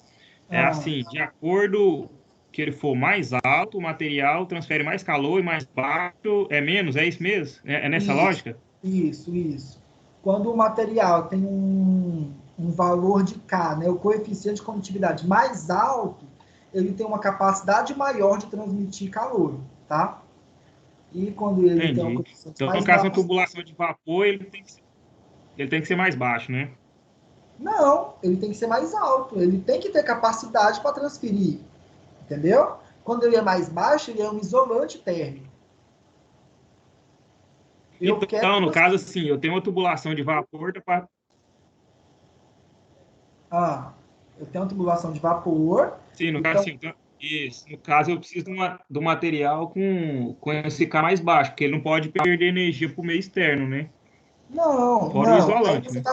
D: é
A: Ah,
D: assim, de acordo que ele for mais alto, o material transfere mais calor e mais baixo é menos, é isso mesmo? É nessa
A: isso,
D: lógica?
A: isso. Quando o material tem um valor de K, né, o coeficiente de condutividade mais alto, ele tem uma capacidade maior de transmitir calor, tá? E quando ele tem um
D: Entendi.
A: coeficiente
D: Então, no
A: mais
D: caso, uma
A: baixo,
D: tubulação de vapor, ele tem que ser mais baixo, né?
A: não, ele tem que ser mais alto, ele tem que ter capacidade para transferir, entendeu? Quando ele é mais baixo, ele é um isolante térmico. Eu quero
D: Então, no caso,
A: transferir.
D: assim, eu tenho uma tubulação de vapor,
A: Ah, eu tenho uma tubulação de vapor,
D: sim, no caso,
A: então,
D: assim, então, isso, no caso, eu preciso de um material com esse K mais baixo, porque ele não pode perder energia para o meio externo, né? Fora o
A: não. Aí
D: isolante, né?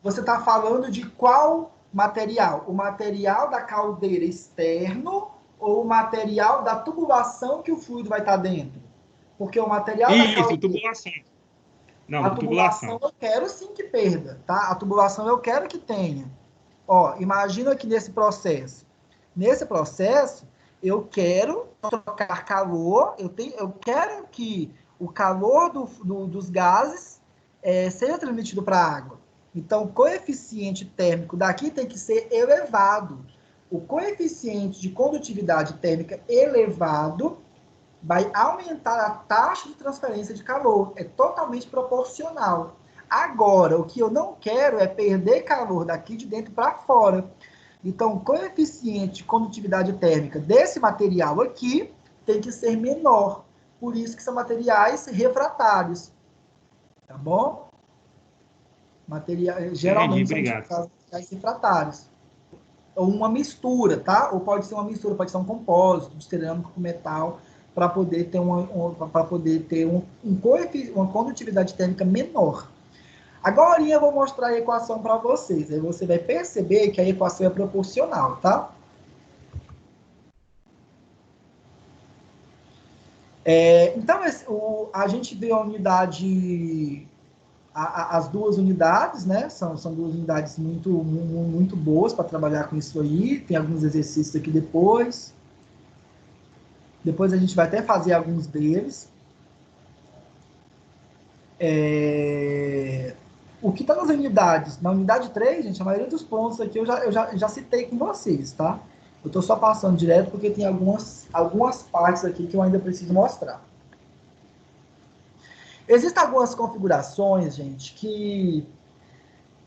A: você tá falando de qual material? O material da caldeira externo ou o material da tubulação que o fluido vai estar dentro? Porque o material da
D: Isso,
A: caldeira,
D: tubulação. Não,
A: a
D: da
A: tubulação
D: tubulação.
A: eu quero sim que perda, tá? A tubulação eu quero que tenha. Ó, imagina que nesse processo. Nesse processo, eu quero trocar calor, eu quero que o calor dos gases seja transmitido para a água. Então, o coeficiente térmico daqui tem que ser elevado. O coeficiente de condutividade térmica elevado vai aumentar a taxa de transferência de calor. É totalmente proporcional. Agora, o que eu não quero é perder calor daqui de dentro para fora. Então, o coeficiente de condutividade térmica desse material aqui tem que ser menor. Por isso que são materiais refratários. Tá bom?
D: Entendi,
A: Geralmente são
D: obrigado.
A: utilizados materiais refratários. Ou uma mistura, tá? Ou pode ser uma mistura, pode ser um compósito de cerâmica com metal, para poder ter uma condutividade térmica menor. Agora eu vou mostrar a equação para vocês. Aí você vai perceber que a equação é proporcional, tá? Então, a gente vê a unidade, as duas unidades, né? São duas unidades muito boas para trabalhar com isso aí. Tem alguns exercícios aqui depois. Depois a gente vai até fazer alguns deles. O que está nas unidades? Na unidade 3, gente, a maioria dos pontos aqui eu já citei com vocês, tá? Eu estou só passando direto porque tem algumas partes aqui que eu ainda preciso mostrar. Existem algumas configurações, gente, que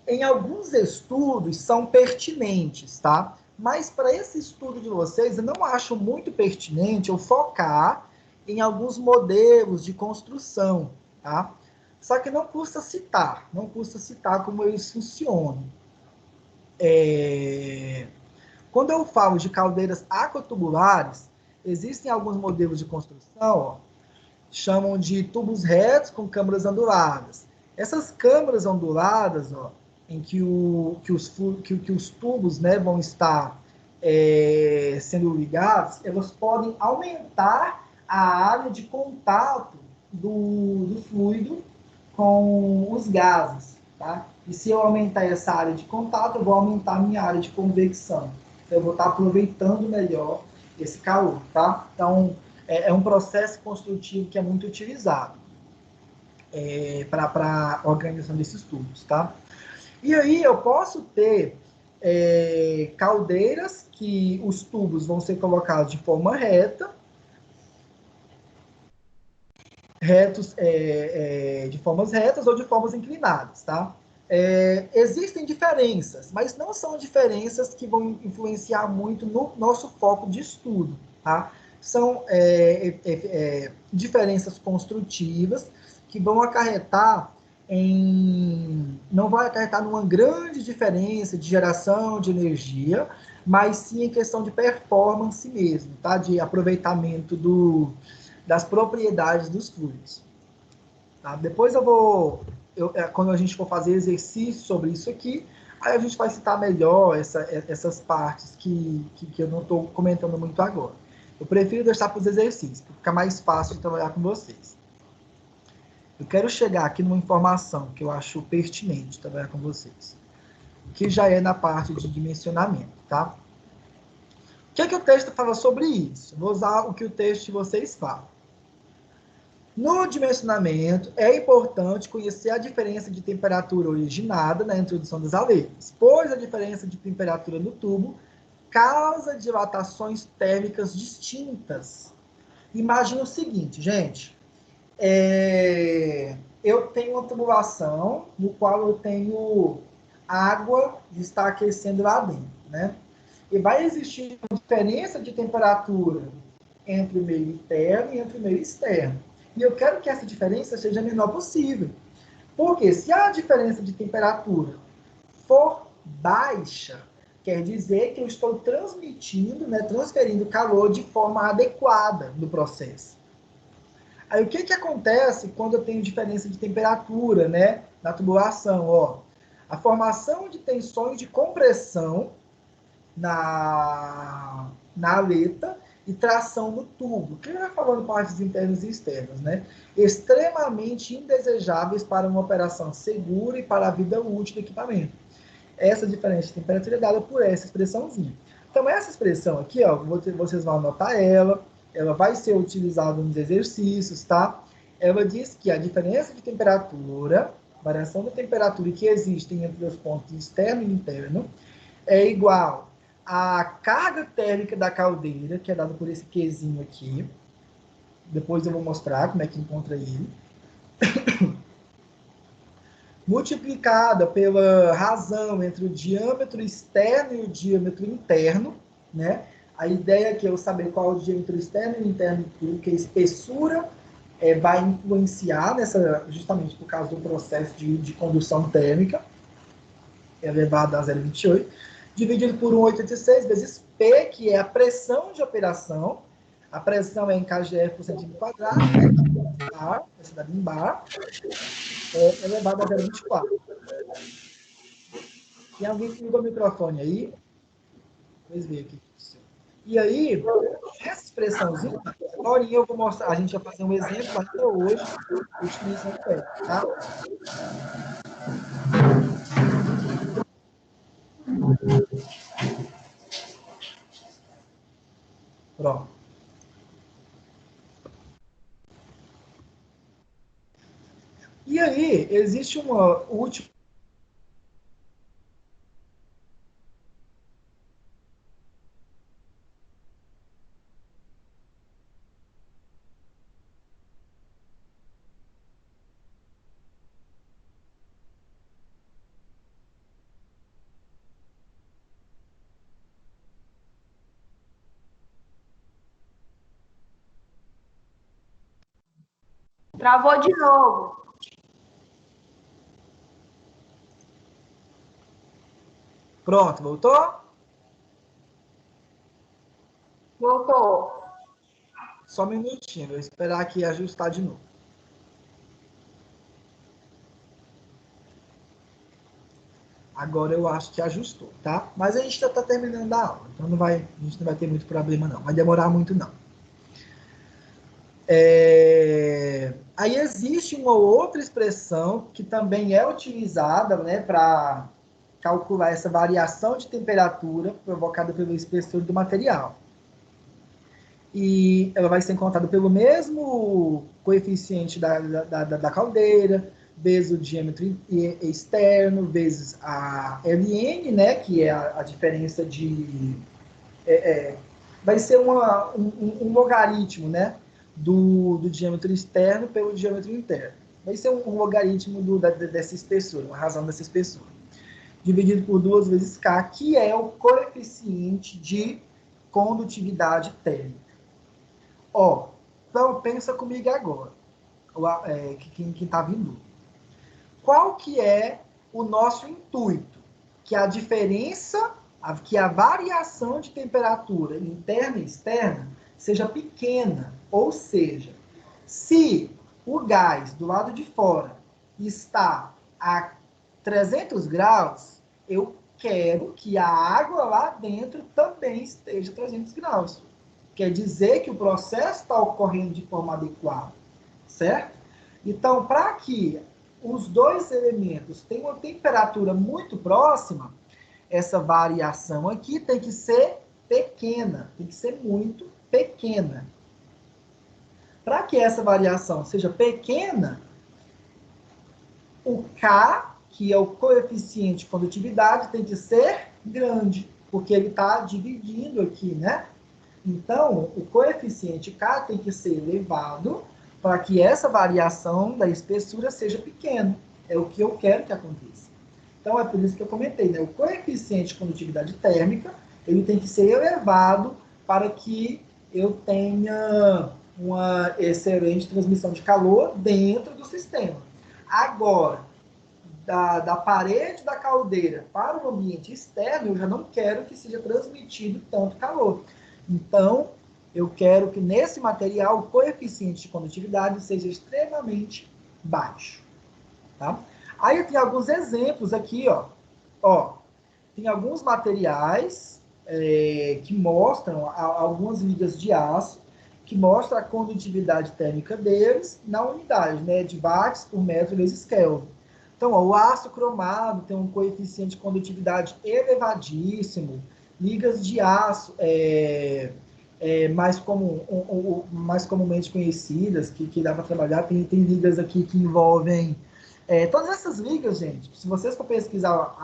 A: em alguns estudos são pertinentes, tá? Mas para esse estudo de vocês, eu não acho muito pertinente eu focar em alguns modelos de construção, tá? Só que não custa citar como eles funcionam. Quando eu falo de caldeiras aquatubulares, existem alguns modelos de construção, ó, chamam de tubos retos com câmaras onduladas. Essas câmaras onduladas, ó, em que os tubos, né, vão estar sendo ligados, elas podem aumentar a área de contato do fluido com os gases, tá? E se eu aumentar essa área de contato, eu vou aumentar a minha área de convecção. Então, eu vou estar aproveitando melhor esse calor, tá? Então, é um processo construtivo que é muito utilizado para a organização desses tubos, tá? E aí eu posso ter caldeiras que os tubos vão ser colocados de forma de formas retas ou de formas inclinadas, tá? Existem diferenças, mas não são diferenças que vão influenciar muito no nosso foco de estudo, tá? São diferenças construtivas que vão acarretar não vai acarretar numa grande diferença de geração de energia, mas sim em questão de performance mesmo, tá? De aproveitamento das propriedades dos fluidos. Tá? Depois quando a gente for fazer exercício sobre isso aqui, aí a gente vai citar melhor essas partes que eu não estou comentando muito agora. Eu prefiro deixar para os exercícios, para ficar mais fácil de trabalhar com vocês. Eu quero chegar aqui numa informação que eu acho pertinente trabalhar com vocês, que já é na parte de dimensionamento, tá? O que é que o texto fala sobre isso? Vou usar o que o texto de vocês fala. No dimensionamento, é importante conhecer a diferença de temperatura originada na introdução das aletas, pois a diferença de temperatura no tubo causa dilatações térmicas distintas. Imagina o seguinte, gente. Eu tenho uma tubulação no qual eu tenho água que está aquecendo lá dentro, né? E vai existir uma diferença de temperatura entre o meio interno e entre o meio externo. E eu quero que essa diferença seja a menor possível. Porque se a diferença de temperatura for baixa, quer dizer que eu estou transmitindo, né, transferindo calor de forma adequada no processo. Aí o que acontece quando eu tenho diferença de temperatura, né, na tubulação? Ó, a formação de tensões de compressão na aleta e tração no tubo, que vai falando partes internas e externas, né? Extremamente indesejáveis para uma operação segura e para a vida útil do equipamento. Essa diferença de temperatura é dada por essa expressãozinha. Então, essa expressão aqui, ó, vocês vão anotar ela vai ser utilizada nos exercícios, tá? Ela diz que a diferença de temperatura, variação da temperatura que existem entre os pontos externo e interno, é igual à carga térmica da caldeira, que é dada por esse Qzinho aqui. Depois eu vou mostrar como é que encontra ele. Multiplicada pela razão entre o diâmetro externo e o diâmetro interno, né? A ideia aqui é eu saber qual é o diâmetro externo e interno de tudo, que a espessura vai influenciar justamente por causa do processo de condução térmica, elevado a 0,28, dividido por 1,86 vezes P, que é a pressão de operação. A pressão é em kgf por centímetro quadrado, né? Essa dada em bar, elevado a 0,24. Tem alguém que ligou o microfone aí? Vamos ver aqui. E aí, essa expressãozinha, agora eu vou mostrar, a gente vai fazer um exemplo até hoje, utilizando ela, tá? Pronto. E aí, existe uma última.
C: Travou de novo.
A: Pronto, voltou?
C: Voltou.
A: Só um minutinho, vou esperar aqui ajustar de novo. Agora eu acho que ajustou, tá? Mas a gente já está terminando a aula, então a gente não vai ter muito problema não, vai demorar muito não. Aí existe uma outra expressão que também é utilizada, né, para calcular essa variação de temperatura provocada pelo espessor do material. E ela vai ser encontrada pelo mesmo coeficiente da caldeira, vezes o diâmetro externo, vezes a Ln, né, que é a diferença de... vai ser um logaritmo, né, do diâmetro externo pelo diâmetro interno. Vai ser um logaritmo dessa espessura, uma razão dessa espessura. Dividido por 2 vezes K, que é o coeficiente de condutividade térmica. Então pensa comigo agora, quem está vindo. qual que é o nosso intuito? Que a diferença, que a variação de temperatura interna e externa seja pequena. Ou seja, se o gás do lado de fora está a 300 graus, eu quero que a água lá dentro também esteja a 300 graus. Quer dizer que o processo está ocorrendo de forma adequada, certo? Então, para que os dois elementos tenham uma temperatura muito próxima, essa variação aqui tem que ser pequena, tem que ser muito pequena. Para que essa variação seja pequena, o K, que é o coeficiente de condutividade, tem que ser grande, porque ele está dividindo aqui, né? Então, o coeficiente K tem que ser elevado para que essa variação da espessura seja pequena. É o que eu quero que aconteça. Então, é por isso que eu comentei, né? O coeficiente de condutividade térmica, ele tem que ser elevado para que eu tenha uma excelente transmissão de calor dentro do sistema. Agora, da parede da caldeira para o ambiente externo, eu já não quero que seja transmitido tanto calor. Então, eu quero que nesse material o coeficiente de condutividade seja extremamente baixo. Tá? Aí eu tenho alguns exemplos aqui, ó. Tem alguns materiais que mostram algumas ligas de aço, que mostram a condutividade térmica deles na unidade, né, de watts por metro vezes Kelvin. Então, ó, o aço cromado tem um coeficiente de condutividade elevadíssimo. Ligas de aço mais comumente conhecidas, que dá para trabalhar. Tem ligas aqui que envolvem... todas essas ligas, gente, se vocês for pesquisar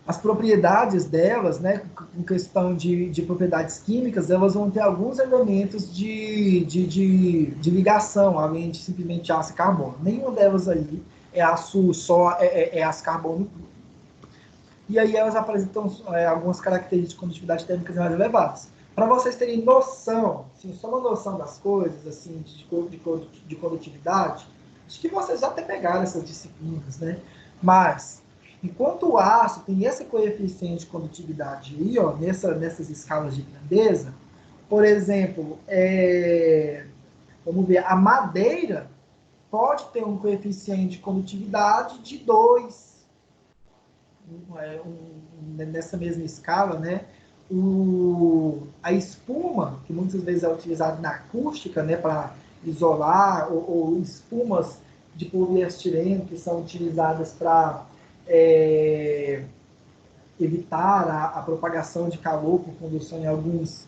A: as propriedades delas, né, em questão de propriedades químicas, elas vão ter alguns elementos de ligação, além de simplesmente aço e carbono. Nenhuma delas aí é aço só, é aço carbono puro. E aí elas apresentam algumas características de condutividade térmica mais elevadas. Para vocês terem noção, assim, só uma noção das coisas, assim, de condutividade, acho que vocês já até pegaram essas disciplinas, né? Mas, enquanto o aço tem esse coeficiente de condutividade aí, ó, nessas escalas de grandeza, por exemplo, vamos ver, a madeira pode ter um coeficiente de condutividade de 2, nessa mesma escala, né? A espuma, que muitas vezes é utilizada na acústica, né, para isolar, ou espumas de poliestireno que são utilizadas para evitar a propagação de calor por condução em alguns,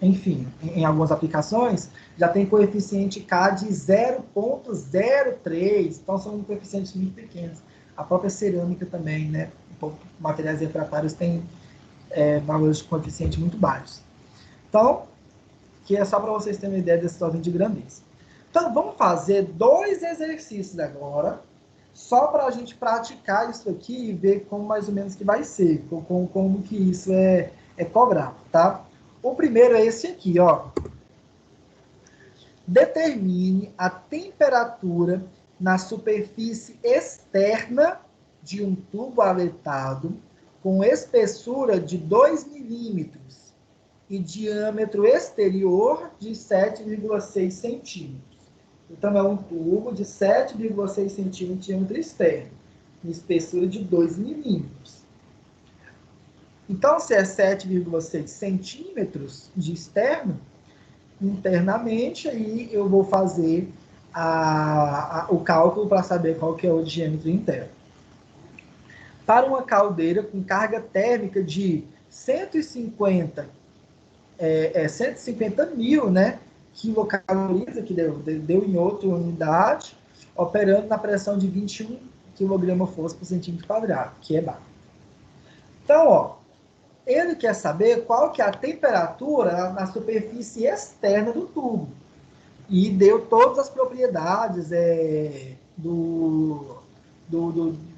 A: enfim, em algumas aplicações, já tem coeficiente K de 0,03, então são coeficientes muito pequenos. A própria cerâmica também, né? Materiais refratários têm valores de coeficiente muito baixos. Então, que é só para vocês terem uma ideia desse ordem de grandeza. Então, vamos fazer 2 exercícios agora, só para a gente praticar isso aqui e ver como mais ou menos que vai ser, como que isso é cobrado, tá? O primeiro é esse aqui, ó. Determine a temperatura na superfície externa de um tubo aletado com espessura de 2 milímetros e diâmetro exterior de 7,6 centímetros. Então, é um tubo de 7,6 centímetros de diâmetro externo, com espessura de 2 milímetros. Então, se é 7,6 centímetros de externo, internamente, aí eu vou fazer o cálculo para saber qual que é o diâmetro interno. Para uma caldeira com carga térmica de 150 mil, né, quilocalorias, que deu em outra unidade, operando na pressão de 21 kg/força por centímetro quadrado, que é bar. Então, ó, ele quer saber qual que é a temperatura na superfície externa do tubo. E deu todas as propriedades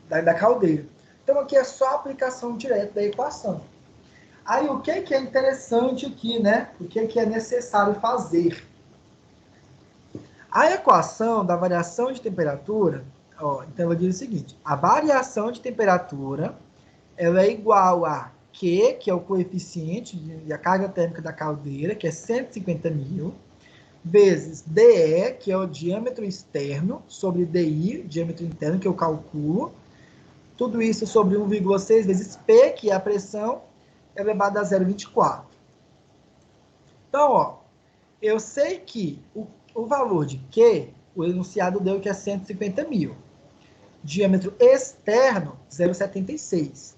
A: da caldeira. Então, aqui é só a aplicação direta da equação. Aí, o que é interessante aqui, né? O que é necessário fazer? A equação da variação de temperatura, ó, então ela diz o seguinte, a variação de temperatura ela é igual a Q, que é o coeficiente de a carga térmica da caldeira, que é 150.000, vezes DE, que é o diâmetro externo, sobre DI, diâmetro interno, que eu calculo. Tudo isso sobre 1,6 vezes P, que é a pressão, elevado a 0,24. Então, ó, eu sei que o valor de Q, o enunciado deu que é 150.000. Diâmetro externo, 0,76.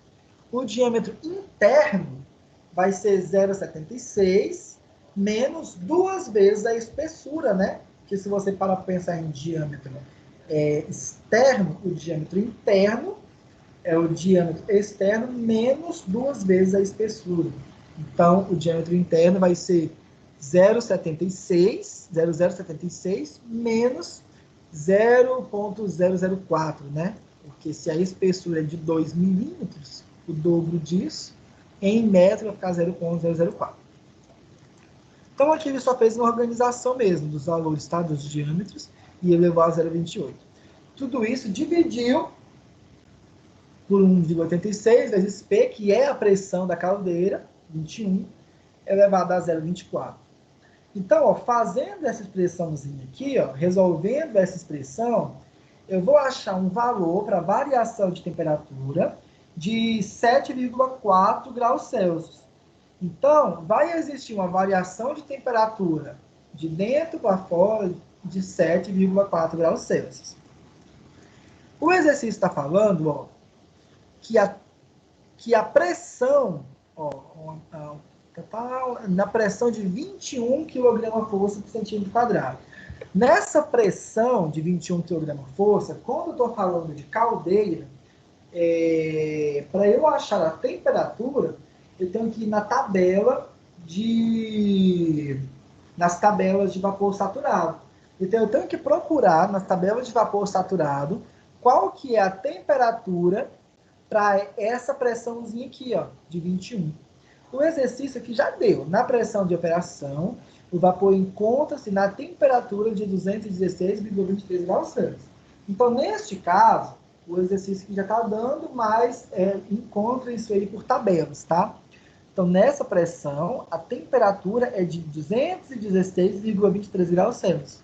A: O diâmetro interno vai ser 0,76 menos 2 vezes a espessura, né? Que se você para pensar em diâmetro externo, o diâmetro interno é o diâmetro externo menos 2 vezes a espessura. Então, o diâmetro interno vai ser 0,76 menos 0,004, né? Porque se a espessura é de 2 milímetros, o dobro disso, em metro vai ficar 0,004. Então, aqui ele só fez uma organização mesmo dos valores, tá? Dos diâmetros, e elevou a 0,28. Tudo isso dividiu por 1,86 vezes P, que é a pressão da caldeira, 21, elevado a 0,24. Então, ó, fazendo essa expressãozinha aqui, ó, resolvendo essa expressão, eu vou achar um valor para variação de temperatura de 7,4 graus Celsius. Então, vai existir uma variação de temperatura de dentro para fora de 7,4 graus Celsius. O exercício está falando, ó, que a pressão, ó, tá na pressão de 21 kgfm por centímetro quadrado. Nessa pressão de 21 kgfm, quando eu estou falando de caldeira, para eu achar a temperatura, eu tenho que ir nas tabelas de vapor saturado. Então, eu tenho que procurar nas tabelas de vapor saturado qual que é a temperatura para essa pressãozinha aqui, ó, de 21. O exercício aqui já deu. Na pressão de operação, o vapor encontra-se na temperatura de 216,23 graus Celsius. Então, neste caso, o exercício que já está dando, mas encontra isso aí por tabelas, tá? Então, nessa pressão, a temperatura é de 216,23 graus Celsius.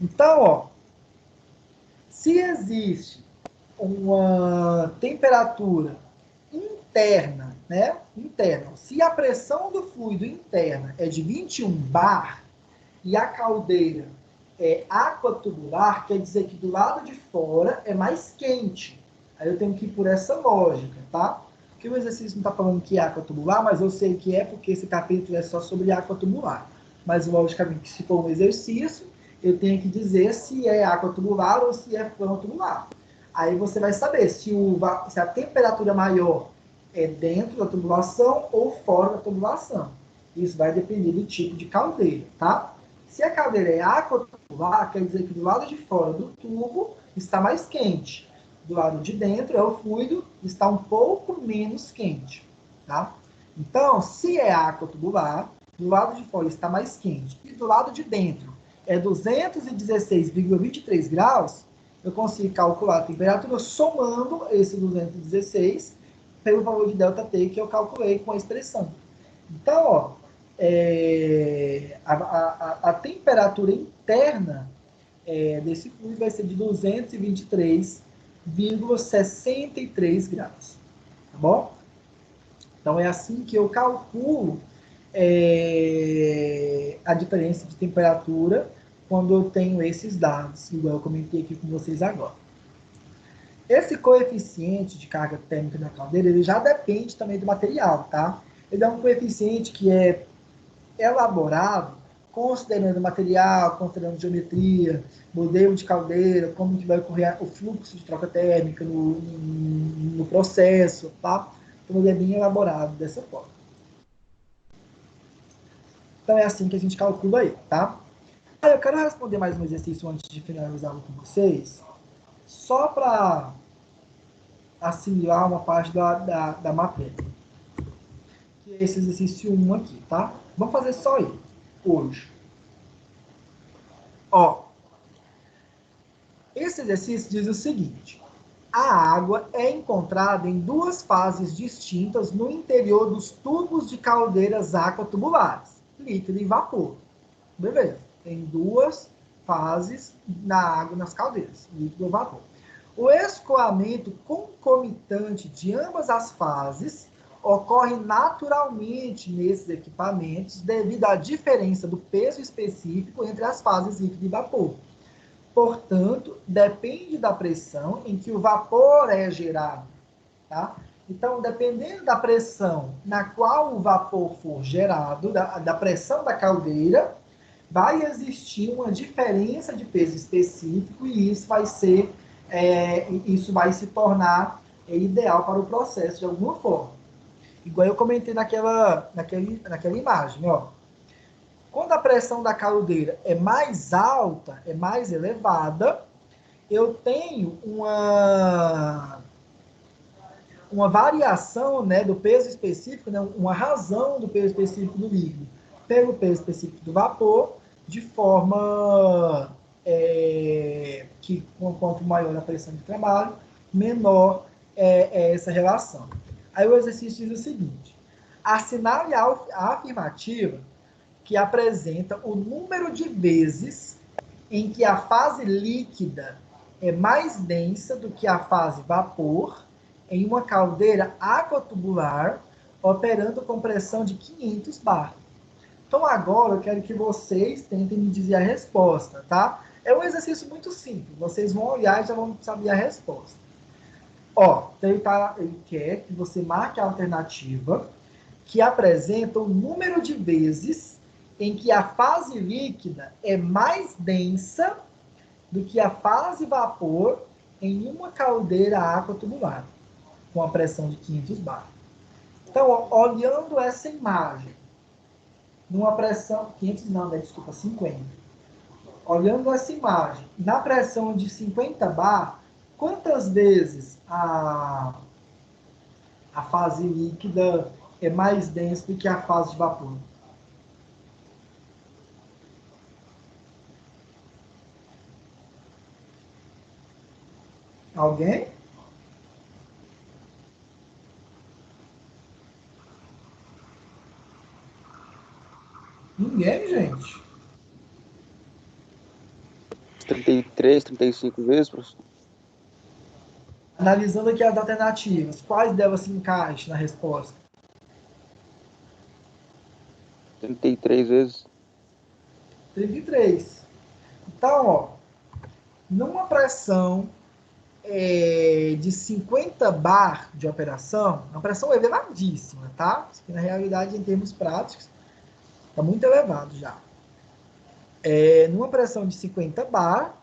A: Então, ó, se existe uma temperatura interna, né? Interna. Se a pressão do fluido interna é de 21 bar e a caldeira é aquatubular, quer dizer que do lado de fora é mais quente. Aí eu tenho que ir por essa lógica, tá? Porque o exercício não está falando que é aquatubular, mas eu sei que é porque esse capítulo é só sobre aquatubular. Mas, logicamente, se for um exercício, eu tenho que dizer se é aquatubular ou se é plano-tubular. Aí você vai saber se a temperatura maior é dentro da tubulação ou fora da tubulação. Isso vai depender do tipo de caldeira, tá? Se a caldeira é aquatubular, quer dizer que do lado de fora do tubo está mais quente. Do lado de dentro, o fluido está um pouco menos quente, tá? Então, se é aquatubular, do lado de fora está mais quente e do lado de dentro é 216,23 graus, eu consigo calcular a temperatura somando esse 216 pelo valor de ΔT que eu calculei com a expressão. Então, ó, a temperatura interna desse fluido vai ser de 223,63 graus. Tá bom? Então, é assim que eu calculo a diferença de temperatura quando eu tenho esses dados, igual eu comentei aqui com vocês agora. Esse coeficiente de carga térmica da caldeira, ele já depende também do material, tá? Ele é um coeficiente que é elaborado considerando material, considerando geometria, modelo de caldeira, como que vai ocorrer o fluxo de troca térmica no processo, tá? Então, ele é bem elaborado dessa forma. Então, é assim que a gente calcula aí, tá? Eu quero responder mais um exercício antes de finalizar com vocês, só para assimilar uma parte da matéria. que é esse exercício 1 aqui, tá? Vamos fazer só ele hoje. Ó, esse exercício diz o seguinte: a água é encontrada em duas fases distintas no interior dos tubos de caldeiras aquatubulares, líquido e vapor. Beleza. Tem duas fases na água nas caldeiras, líquido e vapor. O escoamento concomitante de ambas as fases ocorre naturalmente nesses equipamentos devido à diferença do peso específico entre as fases líquido e vapor. Portanto, depende da pressão em que o vapor é gerado. Tá? Então, dependendo da pressão na qual o vapor for gerado, da pressão da caldeira, vai existir uma diferença de peso específico e isso vai ser, isso vai se tornar ideal para o processo de alguma forma. Igual eu comentei naquela imagem, ó. Quando a pressão da caldeira é mais alta, é mais elevada, eu tenho uma variação, né, do peso específico, né, uma razão do peso específico do líquido pelo peso específico do vapor, de forma que, quanto maior a pressão de trabalho, menor é essa relação. Aí o exercício diz o seguinte: assinale a afirmativa que apresenta o número de vezes em que a fase líquida é mais densa do que a fase vapor em uma caldeira aquatubular operando com pressão de 500 bar. Então agora eu quero que vocês tentem me dizer a resposta, tá? É um exercício muito simples, vocês vão olhar e já vão saber a resposta. Ó, então ele quer que você marque a alternativa que apresenta o número de vezes em que a fase líquida é mais densa do que a fase vapor em uma caldeira aquatubular, com a pressão de 500 bar. Então, ó, olhando essa imagem, numa pressão... 500 não, né? Desculpa, 50. Olhando essa imagem, na pressão de 50 bar, quantas vezes a fase líquida é mais densa do que a fase de vapor? Alguém? Ninguém, gente.
F: 33, 35 vezes, professor?
A: Analisando aqui as alternativas, quais delas se encaixam na resposta?
F: 33 vezes.
A: 33. Então, ó, numa pressão de 50 bar de operação, uma pressão elevadíssima, tá? Isso aqui, na realidade, em termos práticos, está muito elevado já. Numa pressão de 50 bar,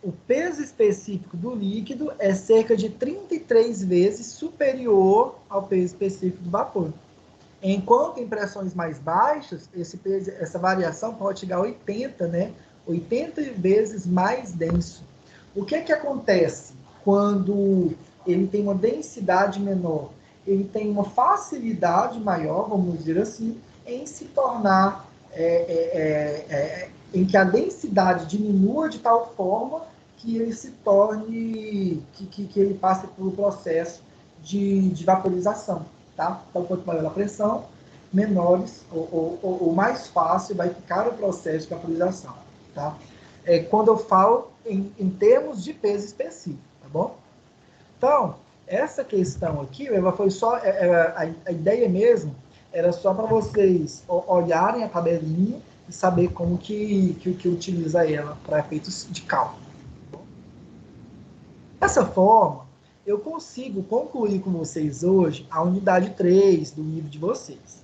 A: o peso específico do líquido é cerca de 33 vezes superior ao peso específico do vapor. Enquanto em pressões mais baixas, essa variação pode chegar a 80, né? 80 vezes mais denso. O que acontece quando ele tem uma densidade menor? Ele tem uma facilidade maior, vamos dizer assim, em se tornar, em que a densidade diminua de tal forma que ele se torne, que ele passe pelo processo de vaporização, tá? Então, quanto maior a pressão, menores ou mais fácil vai ficar o processo de vaporização, tá? Quando eu falo em termos de peso específico, tá bom? Então, essa questão aqui, ela foi só, a ideia mesmo era só para vocês olharem a tabelinha e saber como que utiliza ela para efeitos de cálculo. Dessa forma, eu consigo concluir com vocês hoje a unidade 3 do livro de vocês.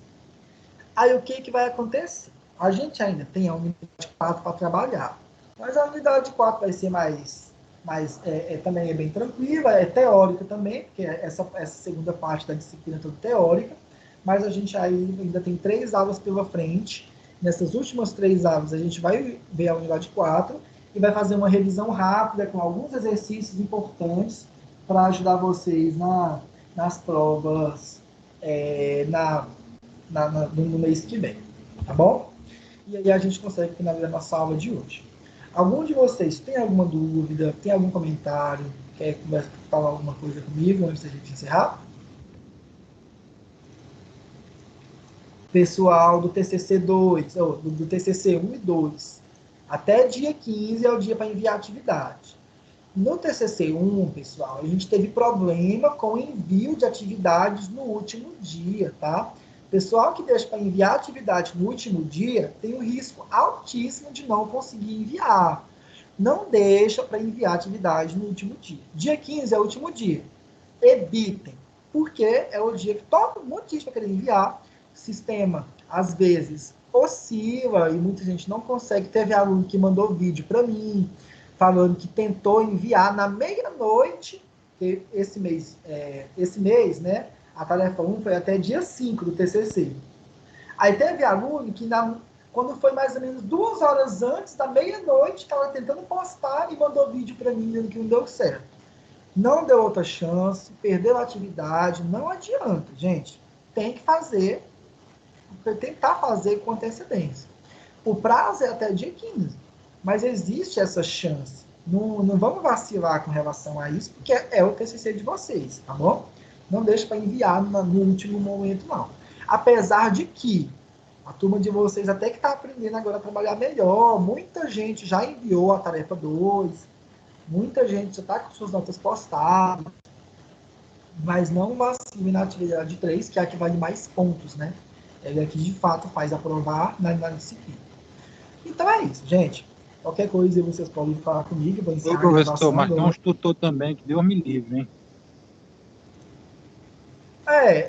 A: Aí o que vai acontecer? A gente ainda tem a unidade 4 para trabalhar, mas a unidade 4 vai ser também é bem tranquila, é teórica também, porque essa segunda parte da disciplina é toda teórica, mas a gente ainda tem 3 aulas pela frente. Nessas últimas 3 aulas a gente vai ver a unidade 4 e vai fazer uma revisão rápida com alguns exercícios importantes para ajudar vocês nas provas, no mês que vem, tá bom? E aí a gente consegue finalizar nossa aula de hoje. Algum de vocês tem alguma dúvida, tem algum comentário, quer falar alguma coisa comigo antes da gente encerrar? Pessoal do TCC 2, do TCC 1 e 2, até dia 15 é o dia para enviar atividade. No TCC 1, pessoal, a gente teve problema com o envio de atividades no último dia, tá? Pessoal que deixa para enviar atividade no último dia tem um risco altíssimo de não conseguir enviar. Não deixa para enviar atividade no último dia. Dia 15 é o último dia. Evitem, porque é o dia que todo mundo diz para querer enviar. O sistema, às vezes, oscila e muita gente não consegue. Teve aluno que mandou vídeo para mim, falando que tentou enviar na meia-noite. Esse mês, né? A tarefa 1 foi até dia 5 do TCC. Aí teve aluno que, quando foi mais ou menos 2 horas antes da meia-noite, estava tentando postar e mandou vídeo para mim dizendo que não deu certo. Não deu outra chance, perdeu a atividade, não adianta, gente. Tem que fazer, tentar fazer com antecedência. O prazo é até dia 15, mas existe essa chance. Não vamos vacilar com relação a isso, porque é o TCC de vocês, tá bom? Não deixe para enviar no último momento, não. Apesar de que a turma de vocês até que está aprendendo agora a trabalhar melhor, muita gente já enviou a tarefa 2, muita gente já está com suas notas postadas, mas não vacile na atividade 3, que é a que vale mais pontos, né? Ele aqui, de fato, faz aprovar na disciplina. Então é isso, gente. Qualquer coisa vocês podem falar comigo. Vou encerrar a
G: professor, mas tem
A: agora.
G: uns tutor também, que Deus me livre, hein?
A: É,